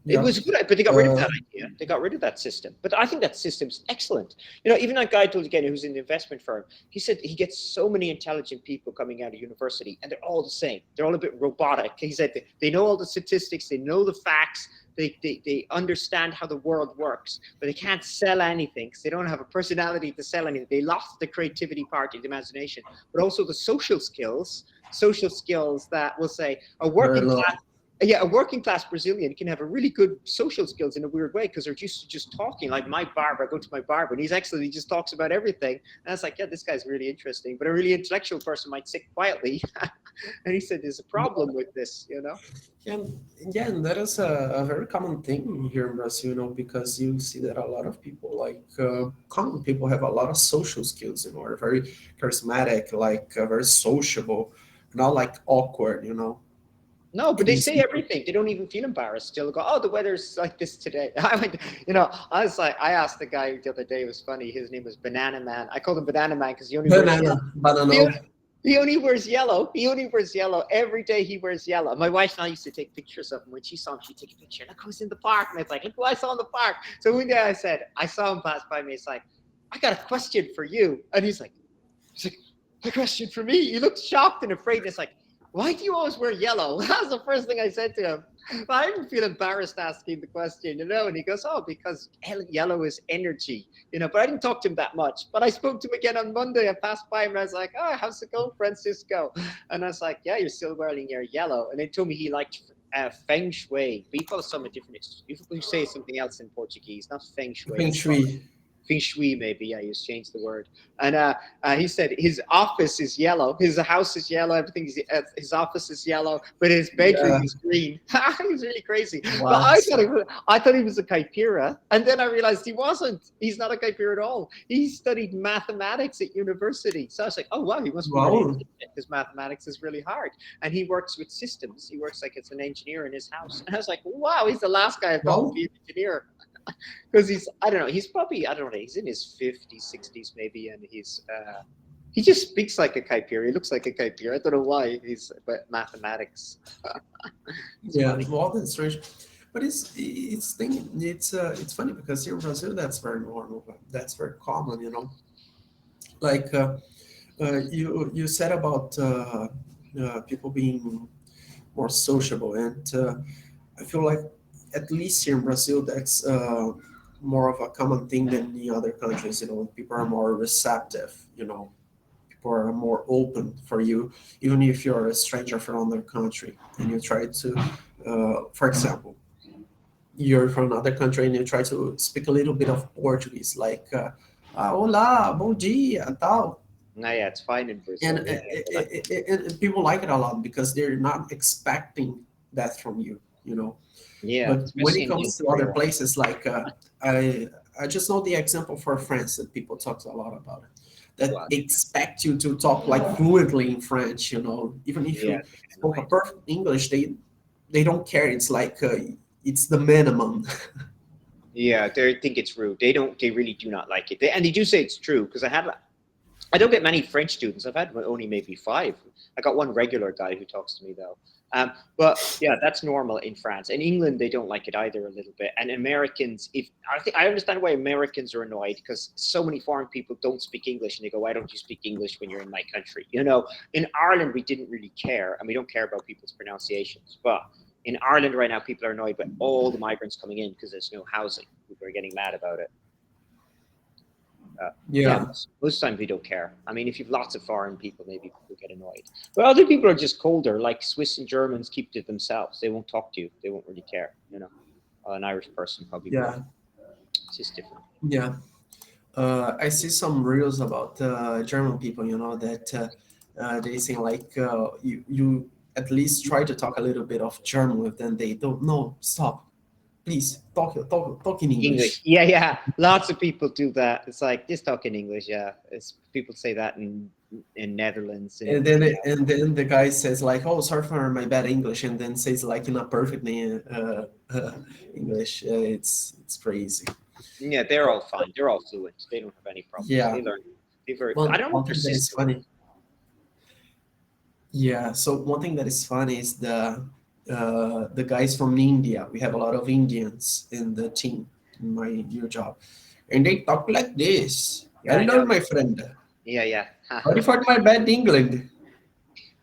It Yeah. was good, but they got rid of Uh, that idea. They got rid of that system. But I think that system's excellent. Even that guy I told you again who's in the investment firm, he said he gets so many intelligent people coming out of university, and they're all the same. They're all a bit robotic. He said they know all the statistics, they know the facts, they understand how the world works, but they can't sell anything because they don't have a personality to sell anything. They lost the creativity part of the imagination, but also the social skills that will say a very working class, low. yeah, a working class Brazilian can have a really good social skills in a weird way because they're just talking. Like my barber, I go to my barber and he's excellent. He just talks about everything. And I was like, yeah, this guy's really interesting. But a really intellectual person might sit quietly. And he said, there's a problem with this. Yeah, and that is a very common thing here in Brazil, because you see that a lot of people, like common people, have a lot of social skills, are very charismatic, like very sociable, not like awkward. No, but And they you say see, everything. They don't even feel embarrassed. They'll go, "Oh, the weather's like this today." I went, I was like, I asked the guy the other day. It was funny. His name was Banana Man. I called him Banana Man because he only wears banana, yellow. He, banana. he only wears yellow. He only wears yellow every day. He wears yellow. My wife and I used to take pictures of him. When she saw him, she'd take a picture. Look who's in the park, and it's like, look who I saw in the park. So one day I said, I saw him pass by me. It's like, I got a question for you, and he's like, a question for me. He looked shocked and afraid. And it's like, why do you always wear yellow? That was the first thing I said to him. But I didn't feel embarrassed asking the question. And he goes, oh, because yellow is energy, but I didn't talk to him that much. But I spoke to him again on Monday. I passed by him and I was like, oh, how's it going, Francisco? And I was like, yeah, you're still wearing your yellow. And he told me he liked feng shui. But he calls something different. You say something else in Portuguese, not feng shui. Feng shui. Feng shui, maybe. Yeah, you changed the word. And he said his office is yellow, his house is yellow, everything is, his office is yellow, but his bedroom Yeah. is green. It was really crazy. But What? I thought he was a Kaipira, and then I realized he wasn't. He's not a Kaipira at all. He studied mathematics at university. So I was like, oh wow, he must be really Wow. intelligent because mathematics is really hard. And he works with systems. He works like as an engineer in his house. And I was like, wow, he's the last guy I thought would Wow. be an engineer. Because I don't know, he's probably, I don't know, he's in his 50s, 60s maybe, and he just speaks like a Kaipir. He looks like a Kaipir. I don't know why. But mathematics. It's Yeah. funny. Well, that's strange. But it's funny because here in Brazil that's very normal. That's very common. Like you said about people being more sociable, and I feel like at least here in Brazil that's more of a common thing than in other countries. People are more receptive. People are more open for you, even if you're a stranger from another country, and you try to, for example, you're from another country and you try to speak a little bit of Portuguese, like "Olá, bom dia," tal. No, yeah, it's fine in And, Brazil. Yeah, like, and people like it a lot because they're not expecting that from you, yeah, But when especially it in comes to other Korea. places, like I, I just know the example for France that people talk a lot about it, that Well, expect you to talk like fluently in French. Even if yeah, you they get spoke a annoyed. perfect English, they don't care. It's like it's the minimum. Yeah, they think it's rude. They don't. They really do not like it. And they do say it's true because I don't get many French students. I've had only maybe five. I got one regular guy who talks to me though. But yeah, that's normal in France. In England, they don't like it either a little bit. And Americans, if I think I understand why Americans are annoyed because so many foreign people don't speak English and they go, "Why don't you speak English when you're in my country?" In Ireland, we didn't really care, and we don't care about people's pronunciations. But in Ireland right now, people are annoyed by all the migrants coming in because there's no housing. People are getting mad about it. Yeah, Yeah, most times we don't care. I mean, if you've lots of foreign people, maybe people get annoyed. But other people are just colder, like Swiss and Germans keep to themselves. They won't talk to you. They won't really care. An Irish person probably would. yeah, It's just different. yeah. I see some reels about German people, that they say like you at least try to talk a little bit of German with them. They don't know. Stop. Please talk in English. English. Yeah, yeah. Lots of people do that. It's like just talk in English. Yeah, people say that in Netherlands And and then yeah, the guy says like, "Oh, sorry for my bad English," and then says like in a perfectly English. It's crazy. yeah. They're all fine. They're all fluent. They don't have any problems. Yeah. They learn. They very. I One don't know one what their thing that is system. funny. Yeah. So one thing that is funny is the guys from India. We have a lot of Indians in the team in my new job, and they talk like this. Yeah, I Hello, know. my friend. Yeah, yeah. Sorry for my bad England.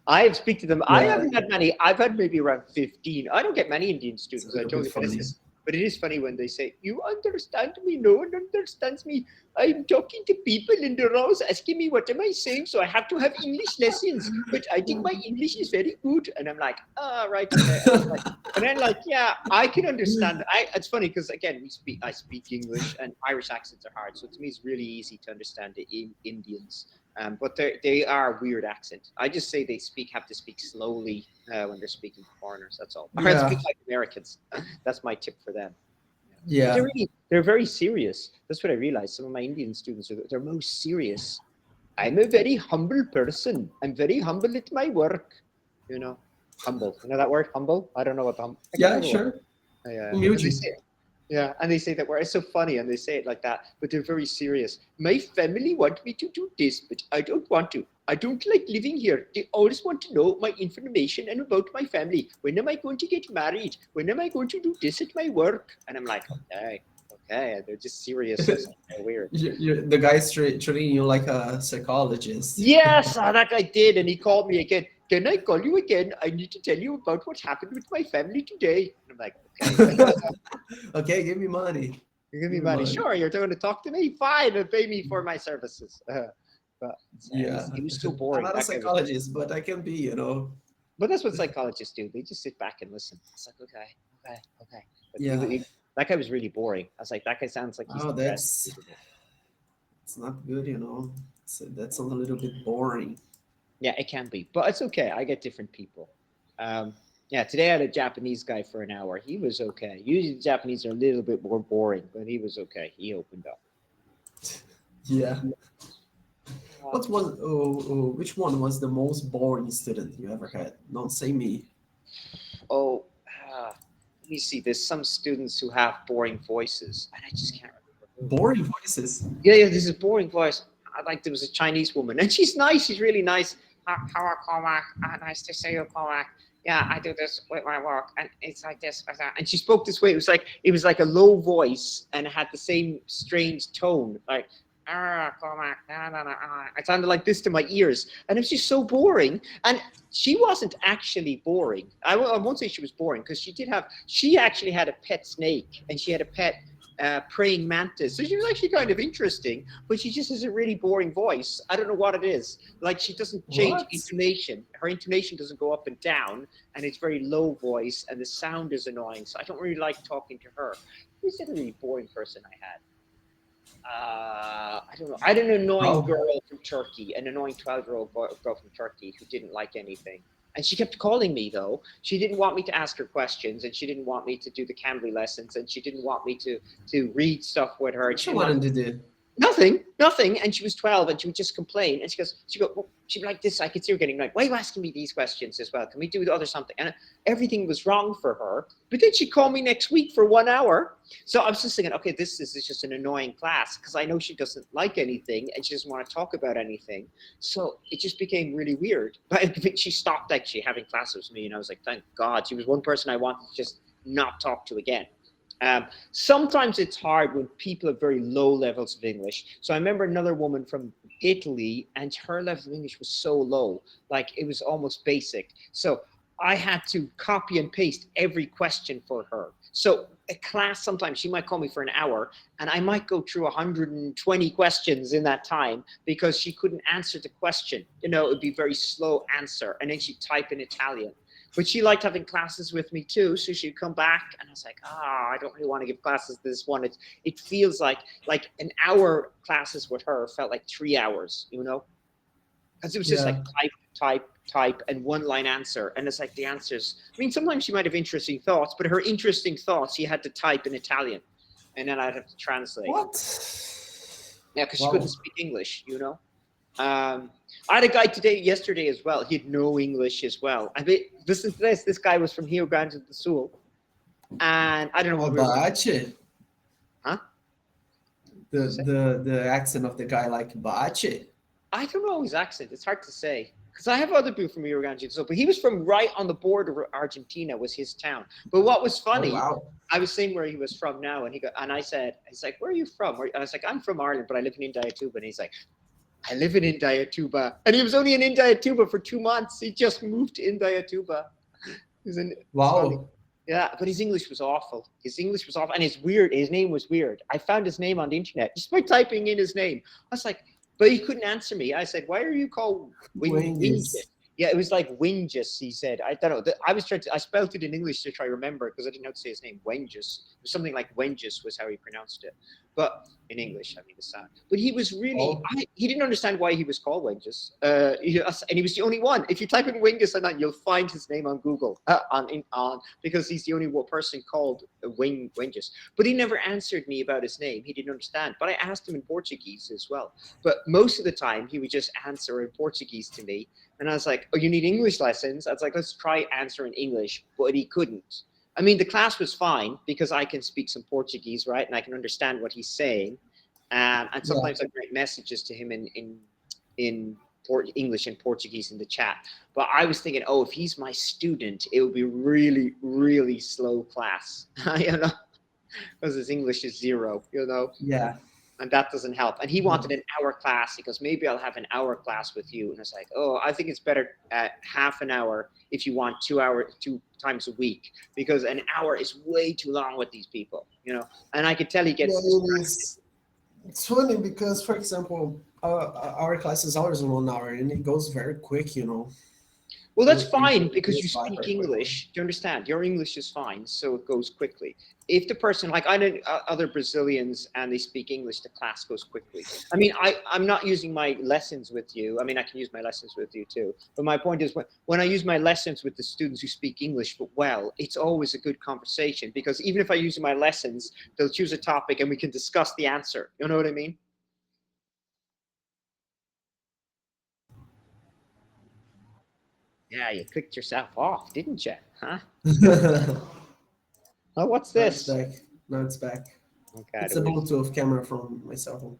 I speak to them. I Yeah, haven't had many. I've had maybe around 15. I don't get many Indian it's a students, I little told bit you, funny. but it is funny when they say, "You understand me? No one understands me. I'm talking to people and they're always asking me what am I saying, so I have to have English lessons. But I think my English is very good." And I'm like, "Ah, right, okay." And then yeah, I can understand. It's funny because again, I speak English and Irish accents are hard, so to me it's really easy to understand the Indians. But they are weird accent. I just say they have to speak slowly when they're speaking to foreigners. That's all. Or Yeah, speak like Americans. That's my tip for them. Yeah. But yeah, they're very serious. That's what I realized. Some of my Indian students they're most serious. I'm a very humble person. I'm very humble at my work. You know. Humble. You know that word? Humble? I don't know what I can't Yeah, remember what. sure. Yeah. And they Humilde. say, yeah, and they say that word. It's so funny, and they say it like that, but they're very serious. My family want me to do this, but I don't want to. I don't like living here. They always want to know my information and about my family. When am I going to get married? When am I going to do this at my work? And I'm like, okay, okay. And they're just serious. It's so weird. The guy's treating you like a psychologist. Yes, that guy did, and he called me again. Can I call you again? I need to tell you about what happened with my family today. And I'm like, okay. Okay, give me money. You give me Give me money. money. Sure, you're going to talk to me? Fine, and pay me for my services. But Yeah. he was so I'm boring. not a That guy was, psychologist, but I can be. but that's what psychologists do. They just sit back and listen. It's like, okay, okay, okay. But Yeah. that guy was really boring. I was like, that guy sounds like he's Oh, depressed. it's not good. That sounds a little bit boring. Yeah, it can be, but it's okay. I get different people. Um, yeah, today I had a Japanese guy for an hour. He was okay. Usually the Japanese are a little bit more boring, but he was okay. He opened up. Yeah. Uh, Which one was the most boring student you ever had? Don't say me. oh, let me see. There's some students who have boring voices, and I just can't remember who. Boring voices. Yeah, this is boring voice. I like there was a Chinese woman, and she's nice. She's really nice. How are Cormac? Nice to see you, Cormac. Yeah, I do this with my work, and it's like this, like that. And she spoke this way. It was like a low voice, and it had the same strange tone, like Cormac. No, no, no. It sounded like this to my ears, and it was just so boring. And she wasn't actually boring. I won't say she was boring because she did have. She actually had a pet snake, and she had a pet praying mantis. So she was actually kind of interesting, but she just has a really boring voice. I don't know what it is. Like she doesn't change What? intonation. Her intonation doesn't go up and down, and it's very low voice, and the sound is annoying. So I don't really like talking to her. Who's the other really boring person I had? I don't know. I had an annoying Oh, girl from Turkey, an annoying 12-year-old girl from Turkey who didn't like anything. And she kept calling me though. She didn't want me to ask her questions, and she didn't want me to do the Cambly lessons, and she didn't want me to read stuff with her. And what she you didn't want wanted to do? nothing. And she was 12, and she would just complain. And she'd be like this. I could see her getting like, why are you asking me these questions as well? Can we do the other something? And everything was wrong for her. But then she'd call me next week for 1 hour. So I was just thinking, okay, this is just an annoying class because I know she doesn't like anything and she doesn't want to talk about anything. So it just became really weird. But she stopped actually having classes with me, and I was like, thank God. She was one person I wanted to just not talk to again. Sometimes it's hard when people have very low levels of English. So I remember another woman from Italy, and her level of English was so low, like it was almost basic. So I had to copy and paste every question for her. So a class, sometimes she might call me for an hour, and I might go through 120 questions in that time because she couldn't answer the question. It would be very slow answer, and then she'd type in Italian. But she liked having classes with me too, so she'd come back, and I was like, I don't really want to give classes this one. It feels like an hour classes with her felt like 3 hours, because it was just like Yeah. type, and one line answer, and it's like the answers. I mean, sometimes she might have interesting thoughts, but her interesting thoughts she had to type in Italian, and then I'd have to translate. What? Yeah, because she couldn't Wow. speak English. I had a guy yesterday as well. He had no English as well. I mean, listen to this. This guy was from Rio Grande do Sul, and I don't know what we were. Bache. Huh? The Say? the accent of the guy like Bache. I don't know his accent. It's hard to say because I have other people from Rio Grande do Sul, but he was from right on the border of Argentina. Was his town. But what was Oh funny? wow. I was saying where he was from now, and I said, he's like, where are you from? And I was like, I'm from Ireland, but I live in Indaiatuba. And he's like, I live in Indaiatuba. And he was only in Indaiatuba for 2 months. He just moved to Indaiatuba. It's funny. Wow. Yeah, but his English was awful. His English was awful. And it's weird. His name was weird. I found his name on the internet just by typing in his name. I was like, but he couldn't answer me. I said, why are you called Wingus? Wingis. Yeah, it was like Wingus, he said. I don't know. I spelled it in English to try to remember because I didn't know how to say his name. Wengus. It was something like Wengus was how he pronounced it. but in English, I mean the sound. But he was really, Oh, he didn't understand why he was called Wingus. And he was the only one. If you type in Wingus and that, you'll find his name on Google, because he's the only one person called Wingus. But he never answered me about his name. He didn't understand. But I asked him in Portuguese as well. But most of the time, he would just answer in Portuguese to me. And I was like, oh, you need English lessons? I was like, let's try answer in English. But he couldn't. I mean, the class was fine because I can speak some Portuguese, right? And I can understand what he's saying. And yeah. sometimes I write messages to him in English and Portuguese in the chat. But I was thinking, oh, if he's my student, it would be really, really slow class, you know, because his English is zero, you know, Yeah. and that doesn't help. And he wanted No. an hour class. He goes, maybe I'll have an hour class with you. And it's like, oh, I think it's better at half an hour if you want 2 hours, 2 times a week, because an hour is way too long with these people, you know. And I could tell he Yeah, gets it distracted. is. It's funny because, for example, our class is always 1 hour and it goes very quick, you know. Well, that's fine It because you goes by speak very quickly. English. Do you understand? Your English is fine, so it goes quickly. If the person, like I know other Brazilians and they speak English, the class goes quickly. I mean, I'm not using my lessons with you. I mean, I can use my lessons with you too. But my point is, when I use my lessons with the students who speak English but well, it's always a good conversation because even if I use my lessons, they'll choose a topic and we can discuss the answer. You know what I mean? Yeah, you clicked yourself off, didn't you? Huh? Now Oh, what's it's this? back. Now it's back. Okay, It's the a weird. Bluetooth camera from my cell phone.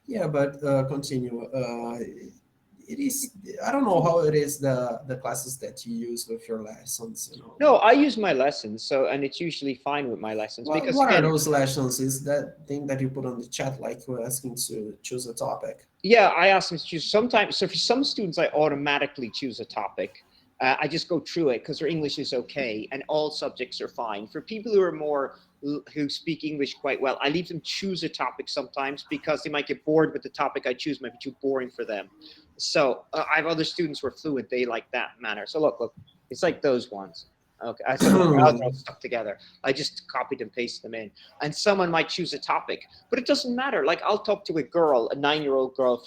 Yeah, but continue. It is. I don't know how it is the classes that you use with your lessons. You know. No, I use my lessons, so and it's usually fine with my lessons because What are again, those lessons? Is that thing that you put on the chat, like you're asking to choose a topic? yeah, I ask them to choose sometimes. So for some students, I automatically choose a topic. I just go through it because their English is okay and all subjects are fine. For people who are more who speak English quite well, I leave them choose a topic sometimes because they might get bored with the topic I choose might be too boring for them. So I have other students who are fluent; they like that manner. So look, it's like those ones. Okay, so look, now they're all stuck together. I just copied and pasted them in, and someone might choose a topic, but it doesn't matter. Like I'll talk to a girl, a 9-year-old girl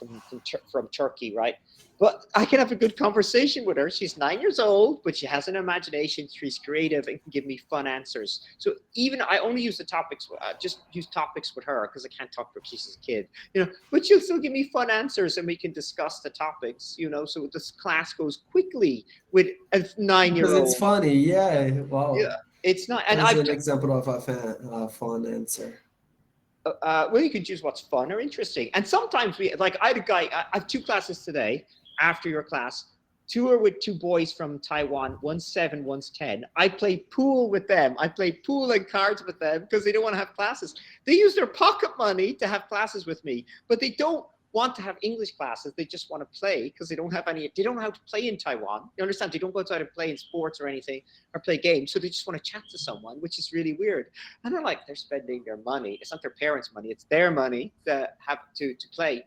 from Turkey, right? But I can have a good conversation with her. She's 9 years old, but she has an imagination. She's creative and can give me fun answers. So even I only use the topics, just use topics with her because I can't talk to her because she's a kid, you know. But she'll still give me fun answers, and we can discuss the topics, you know. So this class goes quickly with a nine Because year it's old. funny. Yeah. Yeah, Wow. it's not, and That's I've an example of a fun answer. well, you can choose what's fun or interesting. And sometimes we, like, I had a guy, I have two classes today after your class. Two are with two boys from Taiwan, one's 7, one's 10. I played pool with them. I played pool and cards with them because they don't want to have classes. They use their pocket money to have classes with me, but they don't want to have English classes. They just want to play because they don't have any, they don't know how to play in Taiwan. You understand? They don't go outside and play in sports or anything or play games. So they just want to chat to someone, which is really weird. And they're like, they're spending their money. It's not their parents' money. It's their money to have to play.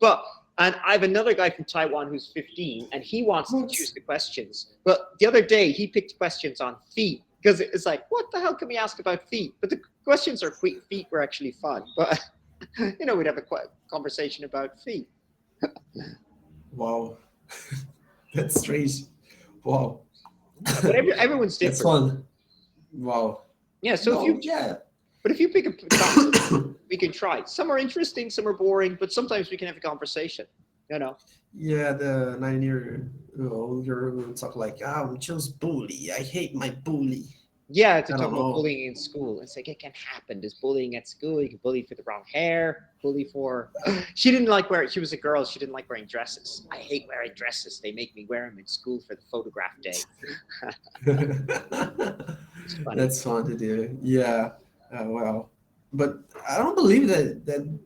But and I have another guy from Taiwan who's 15, and he wants to choose Oops. the questions. But the other day, he picked questions on feet because it's like, what the hell can we ask about feet? But the questions are feet were actually fun. But you know, we'd have a conversation about feet. Wow. That's strange. Wow. Yeah, but everyone's That's different. fun. Wow. Yeah. So if No, you, yeah. but if you pick a topic, we can try. Some are interesting, some are boring, but sometimes we can have a conversation. You know. Yeah, the 9 year older will talk like, I'm just bully. I hate my bully. Yeah, to I talk don't about know. bullying in school. It's like it can happen. There's bullying at school. You can bully for the wrong hair, bully for she didn't like wearing she was a girl, she didn't like wearing dresses. I hate wearing dresses. They make me wear them in school for the photograph day. It's funny. That's fun to do. Yeah. Well, but I don't believe that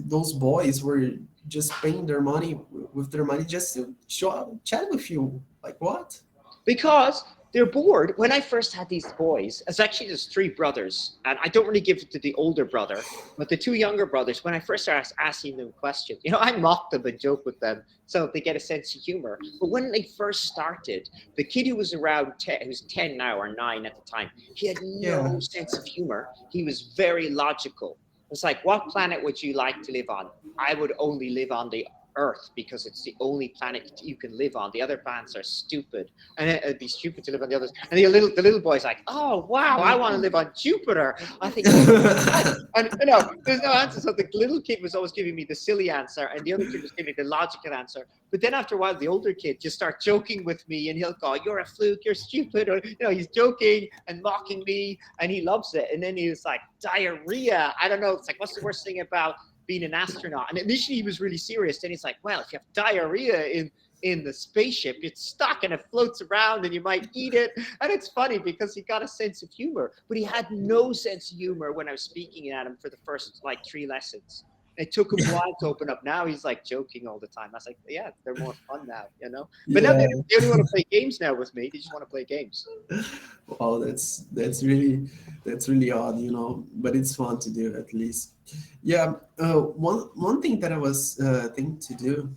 those boys were just paying their money with their money just to show up, chat with you. Like what? Because they're bored. When I first had these boys, it's actually there's three brothers, and I don't really give it to the older brother, but the two younger brothers. When I first started asking them questions, you know, I mock them and joke with them so they get a sense of humor. But when they first started, the kid who was around 10, who's 10 now or 9 at the time, he had Yeah. no sense of humor. He was very logical. It's like, what planet would you like to live on? I would only live on the Earth because it's the only planet you can live on. The other planets are stupid, and it'd be stupid to live on the others. And the little boy's like, "Oh wow, I want to live on Jupiter." I think, and there's no answer. So the little kid was always giving me the silly answer, and the other kid was giving me the logical answer. But then after a while, the older kid just starts joking with me, and he'll go, "You're a fluke. You're stupid," or he's joking and mocking me, and he loves it. And then he was like, "Diarrhea." I don't know. It's like, what's the worst thing about being an astronaut? And initially he was really serious. Then he's like, well, if you have diarrhea in the spaceship, it's stuck and it floats around and you might eat it. And it's funny because he got a sense of humor, but he had no sense of humor when I was speaking at him for the first like 3 lessons. It took him a while to open up. Now he's like joking all the time. I was like, yeah, they're more fun now. But now Yeah. they only want to play games now with me. They just want to play games. Wow, that's really odd, but it's fun to do at least. Yeah. One thing that I was thinking to do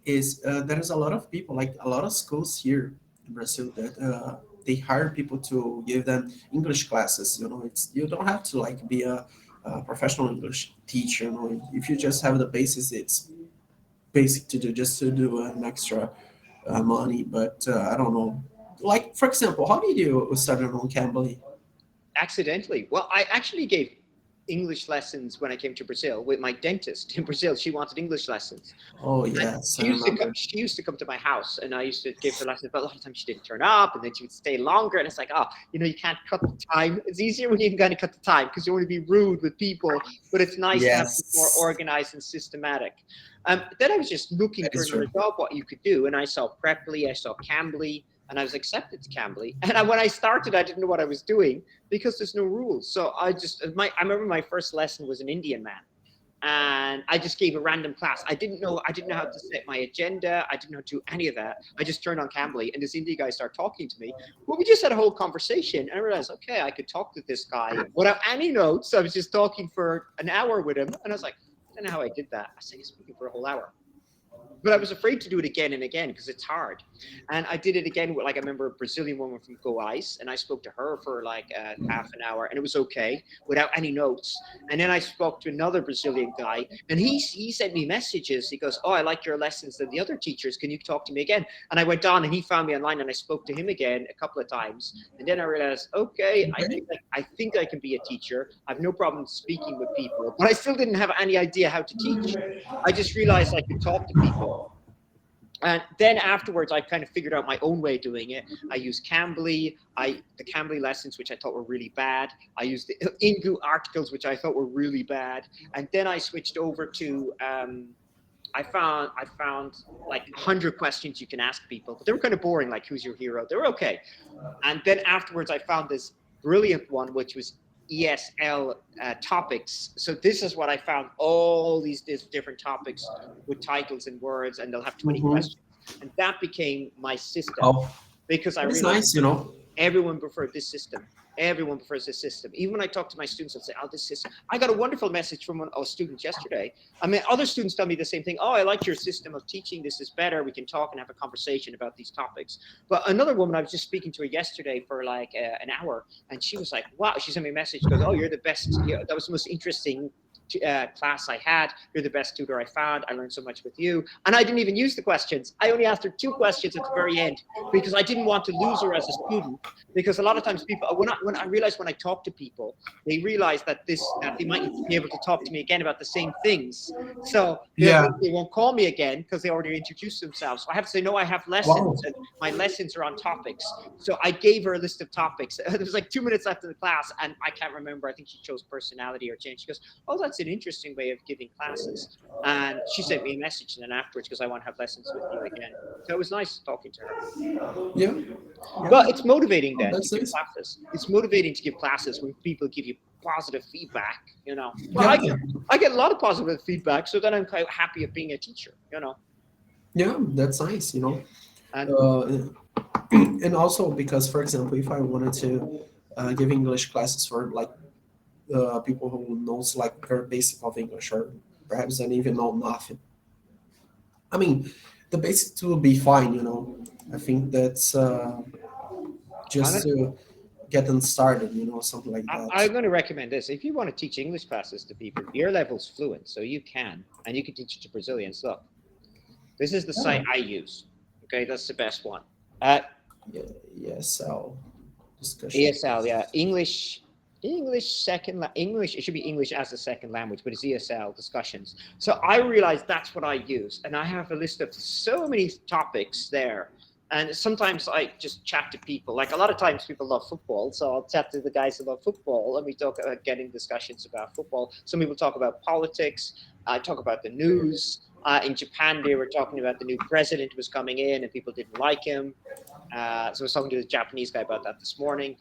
is there's a lot of people, like a lot of schools here in Brazil, that they hire people to give them English classes. It's you don't have to like be a professional English teacher. If you just have the basis, it's basic to do just to do an extra money. But I don't know. Like for example, how did you start on Cambly? Accidentally. Well, I actually gave English lessons when I came to Brazil with my dentist in Brazil. She wanted English lessons. Oh And yes, I she used to come, remember. she used to come to my house, and I used to give her lessons. But a lot of times she didn't turn up, and then she would stay longer. And it's like, oh, you can't cut the time. It's easier when you can kind of cut the time because you want to be rude with people. But it's nice to have it more Yes, organized and systematic. Then I was just looking that for is true. another job, what you could do, and I saw Preply, I saw Cambly, and I was accepted to Cambly. And when I started, I didn't know what I was doing because there's no rules. So I remember my first lesson was an Indian man, and I just gave a random class. I didn't know how to set my agenda. I didn't know how to do any of that. I just turned on Cambly, and this Indian guy started talking to me. Well, we just had a whole conversation, and I realized, okay, I could talk to this guy without any notes. I was just talking for an hour with him, and I was like, I don't know how I did that. I was speaking for a whole hour. But I was afraid to do it again and again because it's hard. And I did it again with, like, I remember a Brazilian woman from Go Ice, and I spoke to her for like half an hour, and it was okay without any notes. And then I spoke to another Brazilian guy, and he sent me messages. He goes, "Oh, I like your lessons than the other teachers. Can you talk to me again?" And I went on, and he found me online, and I spoke to him again a couple of times. And then I realized, okay, I Okay. think I can be a teacher. I have no problem speaking with people, but I still didn't have any idea how to teach. I just realized I could talk to people. And then afterwards, I kind of figured out my own way of doing it. I used Cambly, the Cambly lessons, which I thought were really bad. I used the Ingu articles, which I thought were really bad. And then I switched over to I found like 100 questions you can ask people, but they were kind of boring. Like, who's your hero? They were okay. And then afterwards, I found this brilliant one, which was ESL topics. So this is what I found: all these different topics with titles and words, and they'll have 20 Mm-hmm. questions. And that became my system Oh, because I that is realized nice. everyone preferred this system. Everyone prefers this system. Even when I talk to my students, I'll say, "Oh, this system." I got a wonderful message from one of our students yesterday. I mean, other students tell me the same thing. "Oh, I like your system of teaching. This is better. We can talk and have a conversation about these topics." But another woman, I was just speaking to her yesterday for like an hour, and she was like, "Wow!" She sent me a message. She goes, "Oh, you're the best. That was the most interesting class I had. You're the best tutor I found. I learned so much with you." And I didn't even use the questions. I only asked her 2 questions at the very end because I didn't want to lose her as a student. Because a lot of times people, when I realize when I talk to people, they realize that they might be able to talk to me again about the same things. So Yeah. they won't call me again because they already introduced themselves. So I have to say, no, I have Wow. lessons, and my lessons are on topics. So I gave her a list of topics. There was like 2 minutes left in the class, and I can't remember. I think she chose personality or change. She goes, "Oh, that's an interesting way of giving classes." And she sent me a message then afterwards because I want to have lessons with you again. So it was nice talking to her. Yeah. Yeah. But it's motivating Oh, then to that's give nice. classes. It's motivating to give classes when people give you positive feedback. Well, Yeah. I get a lot of positive feedback, so then I'm quite happy at being a teacher. Yeah. That's nice. And Uh, and also because, for example, if I wanted to give English classes for like people who knows like very basic of English or perhaps don't even know nothing. I mean, the basics will be fine. I think that's and just it, to getting started, something like I'm that. going to recommend this. If you want to teach English classes to people, your level's fluent, so you can, and you can teach it to Brazilians. Look, this is the Yeah, site I use. Okay, that's the best one. Uh, yeah, ESL discussion. ESL, yeah, English. It should be English as a second language, but it's ESL discussions. So I realized that's what I use, and I have a list of so many topics there. And sometimes I just chat to people. Like a lot of times, people love football, so I'll chat to the guys who love football, and we talk about getting discussions about football. Some people talk about politics. I talk about the news. In Japan, they were talking about the new president who was coming in, and people didn't like him. So I was talking to the Japanese guy about that this morning.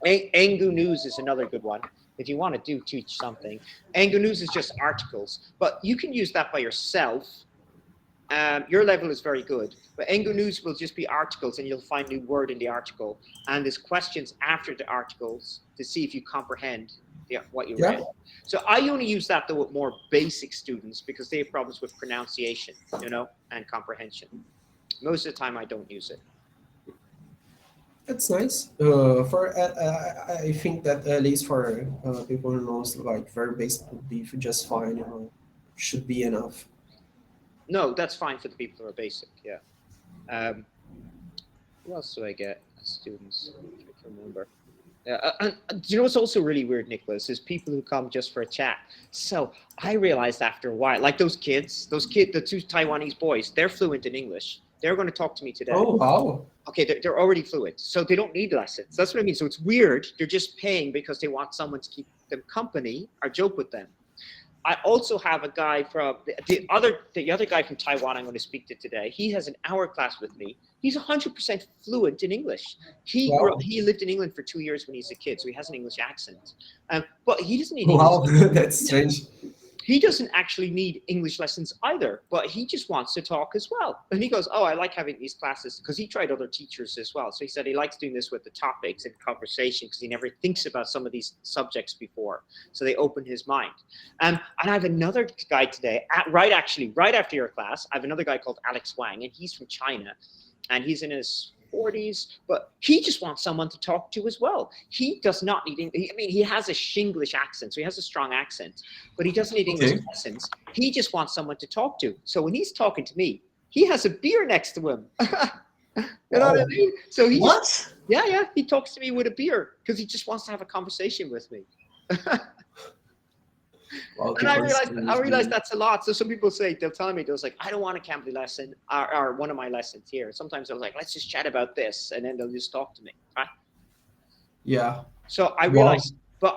Angu News is another good one. If you want to teach something, Angu News is just articles, but you can use that by yourself. Your level is very good, but Angu News will just be articles, and you'll find new word in the article, and there's questions after the articles to see if you comprehend what you Yeah. read. So I only use that though with more basic students because they have problems with pronunciation, and comprehension. Most of the time, I don't use it. That's nice. I think that at least for people who knows like very basic would be just fine. Should be enough. No, that's fine for the people who are basic. Yeah. What else do I get as students? I can't remember. Yeah, do you know what's also really weird, Nicholas, is people who come just for a chat. So I realized after a while, like the two Taiwanese boys, they're fluent in English. They're going to talk to me today. Oh wow. Okay, they're already fluent, so they don't need lessons. That's what I mean. So it's weird. They're just paying because they want someone to keep them company or joke with them. I also have a guy from the other guy from Taiwan I'm going to speak to today. He has an hour class with me. He's 100% fluent in English. Wow. He lived in England for 2 years when he's a kid, so he has an English accent. But he doesn't need Wow. English. That's strange. He doesn't actually need English lessons either, but he just wants to talk as well. And he goes, "Oh, I like having these classes," because he tried other teachers as well. So he said he likes doing this with the topics and conversation because he never thinks about some of these subjects before. So they open his mind. And I have another guy today, right after your class, I have another guy called Alex Wang, and he's from China, and he's in his 40s, but he just wants someone to talk to as well. He does not need English. I mean, he has a Shinglish accent, so he has a strong accent, but he doesn't need English Okay. lessons. He just wants someone to talk to. So when he's talking to me, he has a beer next to him. You know what I mean? So he What? just, yeah, he talks to me with a beer because he just wants to have a conversation with me. Wow, And I different realized schools. that's a lot. So some people they'll tell me, they'll like, I don't want a Cambly lesson or one of my lessons here. Sometimes they're like, let's just chat about this. And then they'll just talk to me. Right. Yeah. So Wow.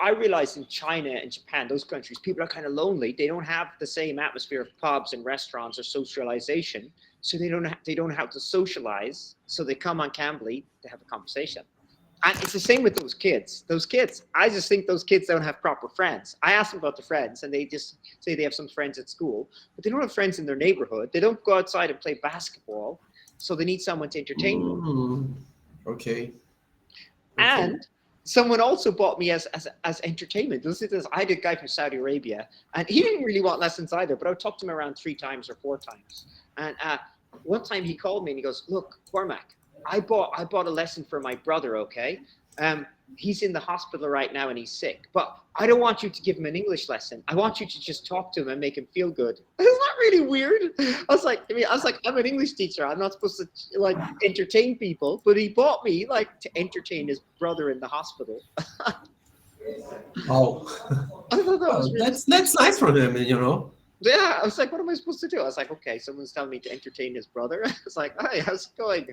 I realized in China and Japan, those countries, people are kind of lonely. They don't have the same atmosphere of pubs and restaurants or socialization. So they don't know how to socialize. So they come on Cambly to have a conversation. And it's the same with those kids. I just think those kids don't have proper friends. I ask them about the friends, and they just say they have some friends at school, but they don't have friends in their neighborhood. They don't go outside and play basketball, so they need someone to entertain them. Mm, okay. Okay. And someone also bought me as entertainment. Listen to this. I had a guy from Saudi Arabia, and he didn't really want lessons either, but I talked to him around 3 times or 4 times. And one time he called me and he goes, "Look, Cormac, I bought a lesson for my brother. Okay, he's in the hospital right now and he's sick, but I don't want you to give him an English lesson. I want you to just talk to him and make him feel good." Isn't that really weird? I was like, I'm an English teacher. I'm not supposed to like entertain people, but he bought me like to entertain his brother in the hospital. Wow. I thought that was Well, really, that's nice from him. yeah. I was like, what am I supposed to do? I was like, okay, someone's telling me to entertain his brother. I was like, hey, how's it going?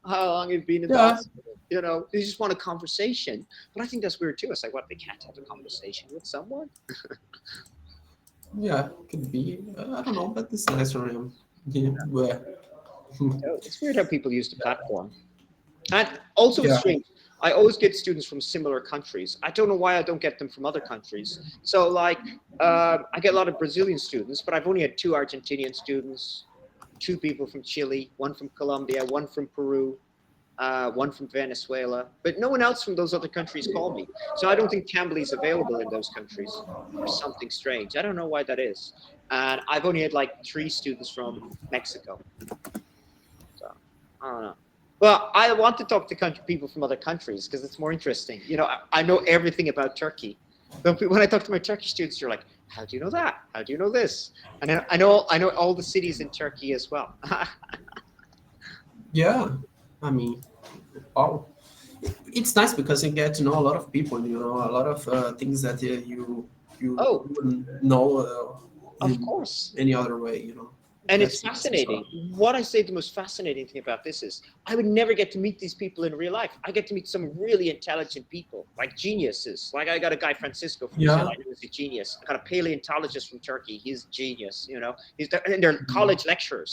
How long have you been in the Yeah. hospital? They just want a conversation. But I think that's weird too. It's like, what, they can't have a conversation with someone? Yeah, could be. I don't know, but it's nice from him. Yeah. Well, It's weird how people use the platform. And also, it's yeah. strange. I always get students from similar countries. I don't know why I don't get them from other countries. So, like, I get a lot of Brazilian students, but I've only had 2 Argentinian students, 2 people from Chile, one from Colombia, one from Peru, one from Venezuela. But no one else from those other countries called me. So I don't think Cambly is available in those countries or something strange. I don't know why that is. And I've only had like 3 students from Mexico. So I don't know. Well, I want to talk to people from other countries because it's more interesting. I know everything about Turkey. But when I talk to my Turkish students, you're like, "How do you know that? How do you know this?" And then I know all the cities in Turkey as well. Yeah, I mean, wow, it's nice because you get to know a lot of people. You know, a lot of things that you Oh, wouldn't know of in course. any other way. You know, And it's that's nice as fascinating. well. What I say the most fascinating thing about this is I would never get to meet these people in real life. I get to meet some really intelligent people, like geniuses. Like I got a guy, Francisco from New Yeah. Zealand, who's a genius. I got a paleontologist from Turkey. He's a genius, and they're college lecturers.